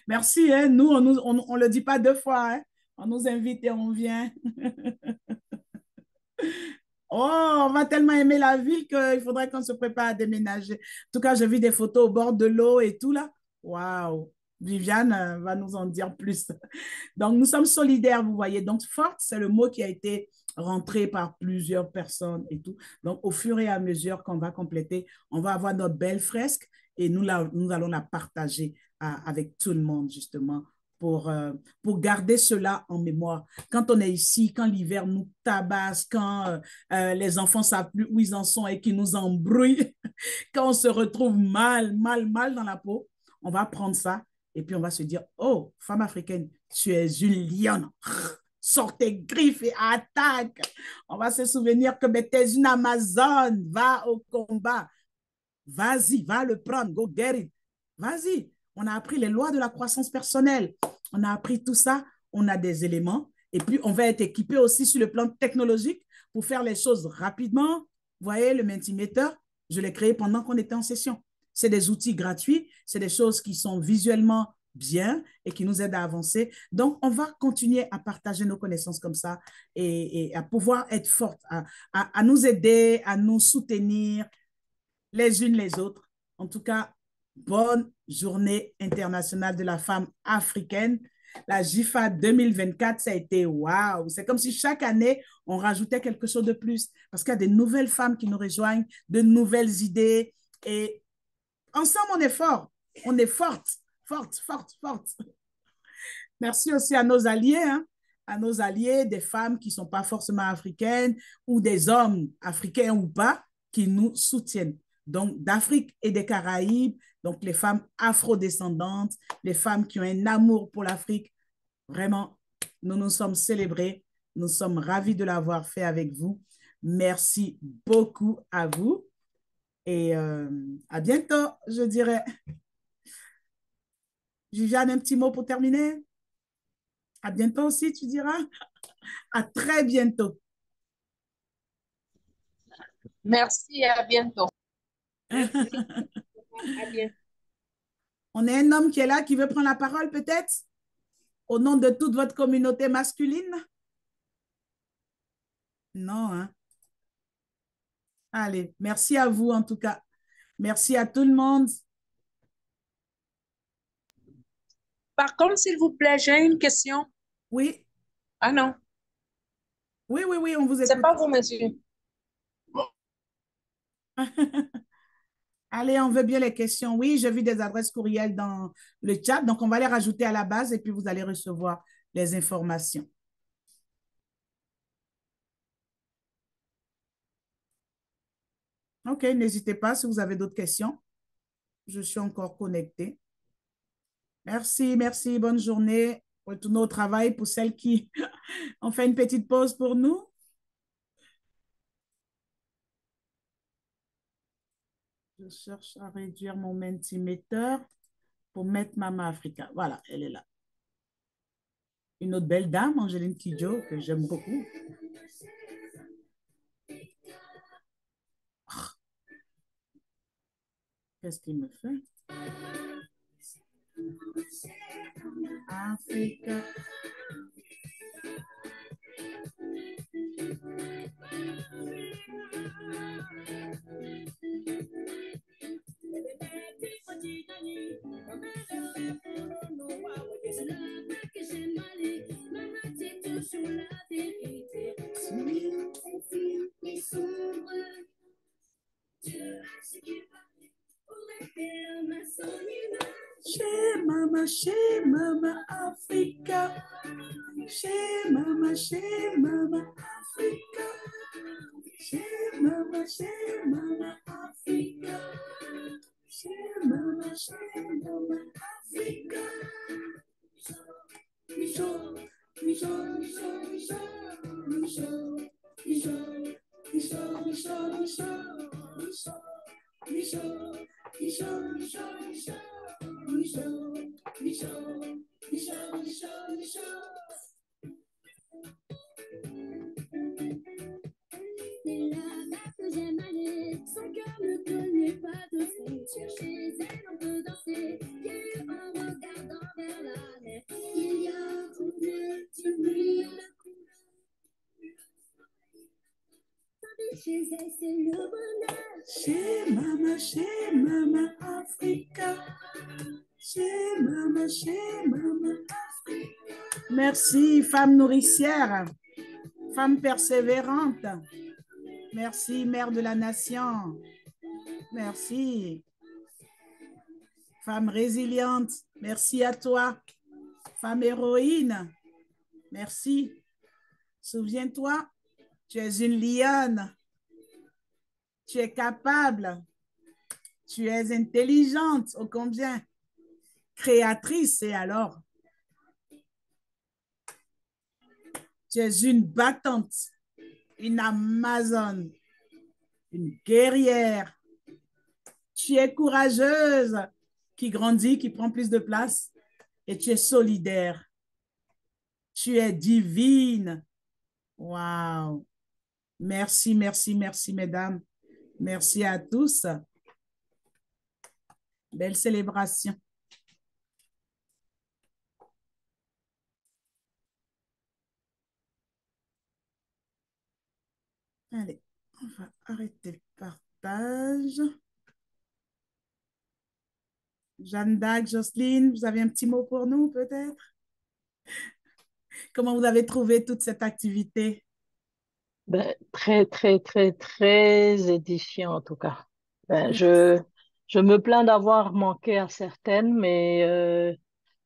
Merci, hein? Nous, on ne le dit pas deux fois. Hein? On nous invite et on vient. Oh, on va tellement aimer la ville qu'il faudrait qu'on se prépare à déménager. En tout cas, je vis des photos au bord de l'eau et tout là. Waouh! Viviane va nous en dire plus. Donc, nous sommes solidaires, vous voyez. Donc, forte, c'est le mot qui a été rentré par plusieurs personnes et tout. Donc, au fur et à mesure qu'on va compléter, on va avoir notre belle fresque et nous allons la partager avec tout le monde, justement, pour garder cela en mémoire. Quand on est ici, quand l'hiver nous tabasse, quand les enfants ne savent plus où ils en sont et qu'ils nous embrouillent, quand on se retrouve mal dans la peau, on va prendre ça et puis on va se dire, oh, femme africaine, tu es une lionne. Sors tes griffes et attaque. On va se souvenir que tu es une Amazone. Va au combat. Vas-y, va le prendre. Go get it. Vas-y. On a appris les lois de la croissance personnelle. On a appris tout ça. On a des éléments. Et puis, on va être équipé aussi sur le plan technologique pour faire les choses rapidement. Vous voyez, le Mentimeter, je l'ai créé pendant qu'on était en session. C'est des outils gratuits. C'est des choses qui sont visuellement bien et qui nous aident à avancer. Donc, on va continuer à partager nos connaissances comme ça et à pouvoir être fortes, à nous aider, à nous soutenir les unes les autres. En tout cas, bonne journée internationale de la femme africaine. La GIFA 2024, ça a été waouh. C'est comme si chaque année, on rajoutait quelque chose de plus parce qu'il y a des nouvelles femmes qui nous rejoignent, de nouvelles idées et ensemble, on est fort. On est forte. Forte, forte, forte. Merci aussi à nos alliés, hein, à nos alliés, des femmes qui ne sont pas forcément africaines ou des hommes africains ou pas qui nous soutiennent. Donc, d'Afrique et des Caraïbes, donc les femmes afrodescendantes, les femmes qui ont un amour pour l'Afrique. Vraiment, nous nous sommes célébrés. Nous sommes ravis de l'avoir fait avec vous. Merci beaucoup à vous. Et à bientôt, je dirais. Viviane, un petit mot pour terminer? À bientôt aussi, tu diras? À très bientôt. Merci, à bientôt. Merci. À bientôt. On a un homme qui est là, qui veut prendre la parole peut-être? Au nom de toute votre communauté masculine? Non, hein? Allez, merci à vous en tout cas. Merci à tout le monde. Par contre, s'il vous plaît, j'ai une question. Oui. Ah non. Oui, on vous écoute. C'est pas vous, monsieur. Allez, on veut bien les questions. Oui, j'ai vu des adresses courriels dans le chat, donc on va les rajouter à la base et puis vous allez recevoir les informations. OK, n'hésitez pas si vous avez d'autres questions. Je suis encore connectée. Merci, bonne journée. Retournons au travail pour celles qui ont fait une petite pause pour nous. Je cherche à réduire mon Mentimeter pour mettre Mama Africa. Voilà, elle est là. Une autre belle dame, Angéline Kidjo, que j'aime beaucoup. Qu'est-ce qu'il me fait? Africa. Mama, Africa. Chez Mama, Africa. Chez Mama, Africa. Chez Mama, Africa. C'est là-bas que j'aime aller. Son cœur ne connaît pas de frontières. Chez elle, on peut danser. Et en regardant vers la mer, il y a au bleu du bruit. Chez elle, c'est le bonheur. Chez Mama, Africa. Chez Mama, Africa. Merci, femme nourricière, femme persévérante. Merci, mère de la nation. Merci. Femme résiliente, merci à toi. Femme héroïne, merci. Souviens-toi, tu es une lionne. Tu es capable. Tu es intelligente, ô combien. Créatrice, et alors? Tu es une battante, une Amazone, une guerrière. Tu es courageuse, qui grandit, qui prend plus de place, et tu es solidaire. Tu es divine. Wow. Merci, merci, merci, mesdames. Merci à tous. Belle célébration. Allez, on va arrêter le partage. Jeanne d'Arc, Jocelyne, vous avez un petit mot pour nous, peut-être? Comment vous avez trouvé toute cette activité? Ben, très, très, très, très édifiant en tout cas. Ben, je me plains d'avoir manqué à certaines, mais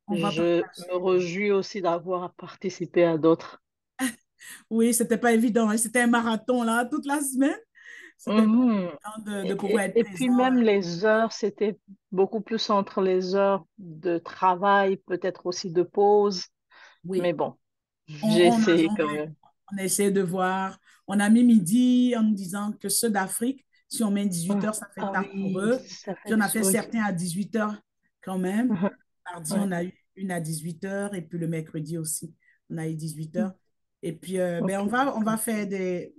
On va je partager. me réjouis aussi d'avoir participé à d'autres. Oui, c'était pas évident, hein. C'était un marathon là, toute la semaine. C'était pas Mhm. évident de pouvoir être Et puis présent. même les heures, c'était beaucoup plus entre les heures de travail, peut-être aussi de pause. Mais Oui, bon, j'ai essayé on quand même. on a essayé de voir. On a mis midi en nous disant que ceux d'Afrique, si on met 18 heures, ça fait Ah tard pour oui, eux. ça Puis fait on du a fait oui. certains à 18 heures quand même. Mhm. Mardi, Ouais. on a eu une à 18 heures et puis le mercredi aussi, on a eu 18 heures. Et puis, ben, Ok. on va faire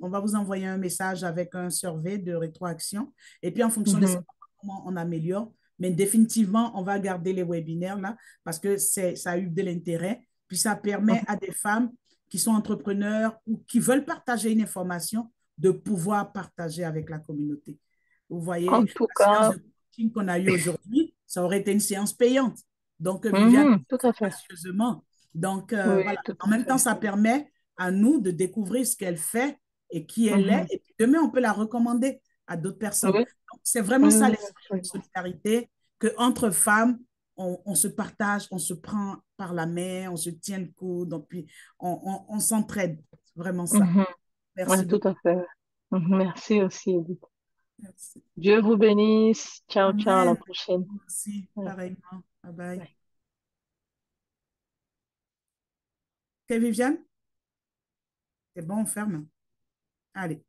on va vous envoyer un message avec un survey de rétroaction. Et puis, en fonction de ça, Mhm. comment on améliore. Mais définitivement, on va garder les webinaires là parce que ça a eu de l'intérêt. Puis, ça permet Mhm. à des femmes qui sont entrepreneurs ou qui veulent partager une information de pouvoir partager avec la communauté. Vous voyez, En tout la séance cas, de coaching qu'on a eue aujourd'hui, ça aurait été une séance payante. Donc, Viviane, tout à fait. précieusement. Donc, Oui, voilà. tout En à même temps, fait. ça permet à nous de découvrir ce qu'elle fait et qui elle est. Mhm. Et puis demain, on peut la recommander à d'autres personnes. Oui, Donc, c'est vraiment oui, ça oui, l'esprit de absolument. solidarité, qu'entre femmes, on se partage, on se prend par la main, on se tient le coude, donc puis on s'entraide. C'est vraiment ça. Mhm. Merci Oui, tout beaucoup. à fait. Mhm. Merci aussi, Edith. Merci. Dieu vous bénisse. Ciao, ciao, à la Amen. prochaine. Merci, Ouais. pareillement. Bye bye. Ouais. Ok, Viviane? C'est bon, on ferme. Allez.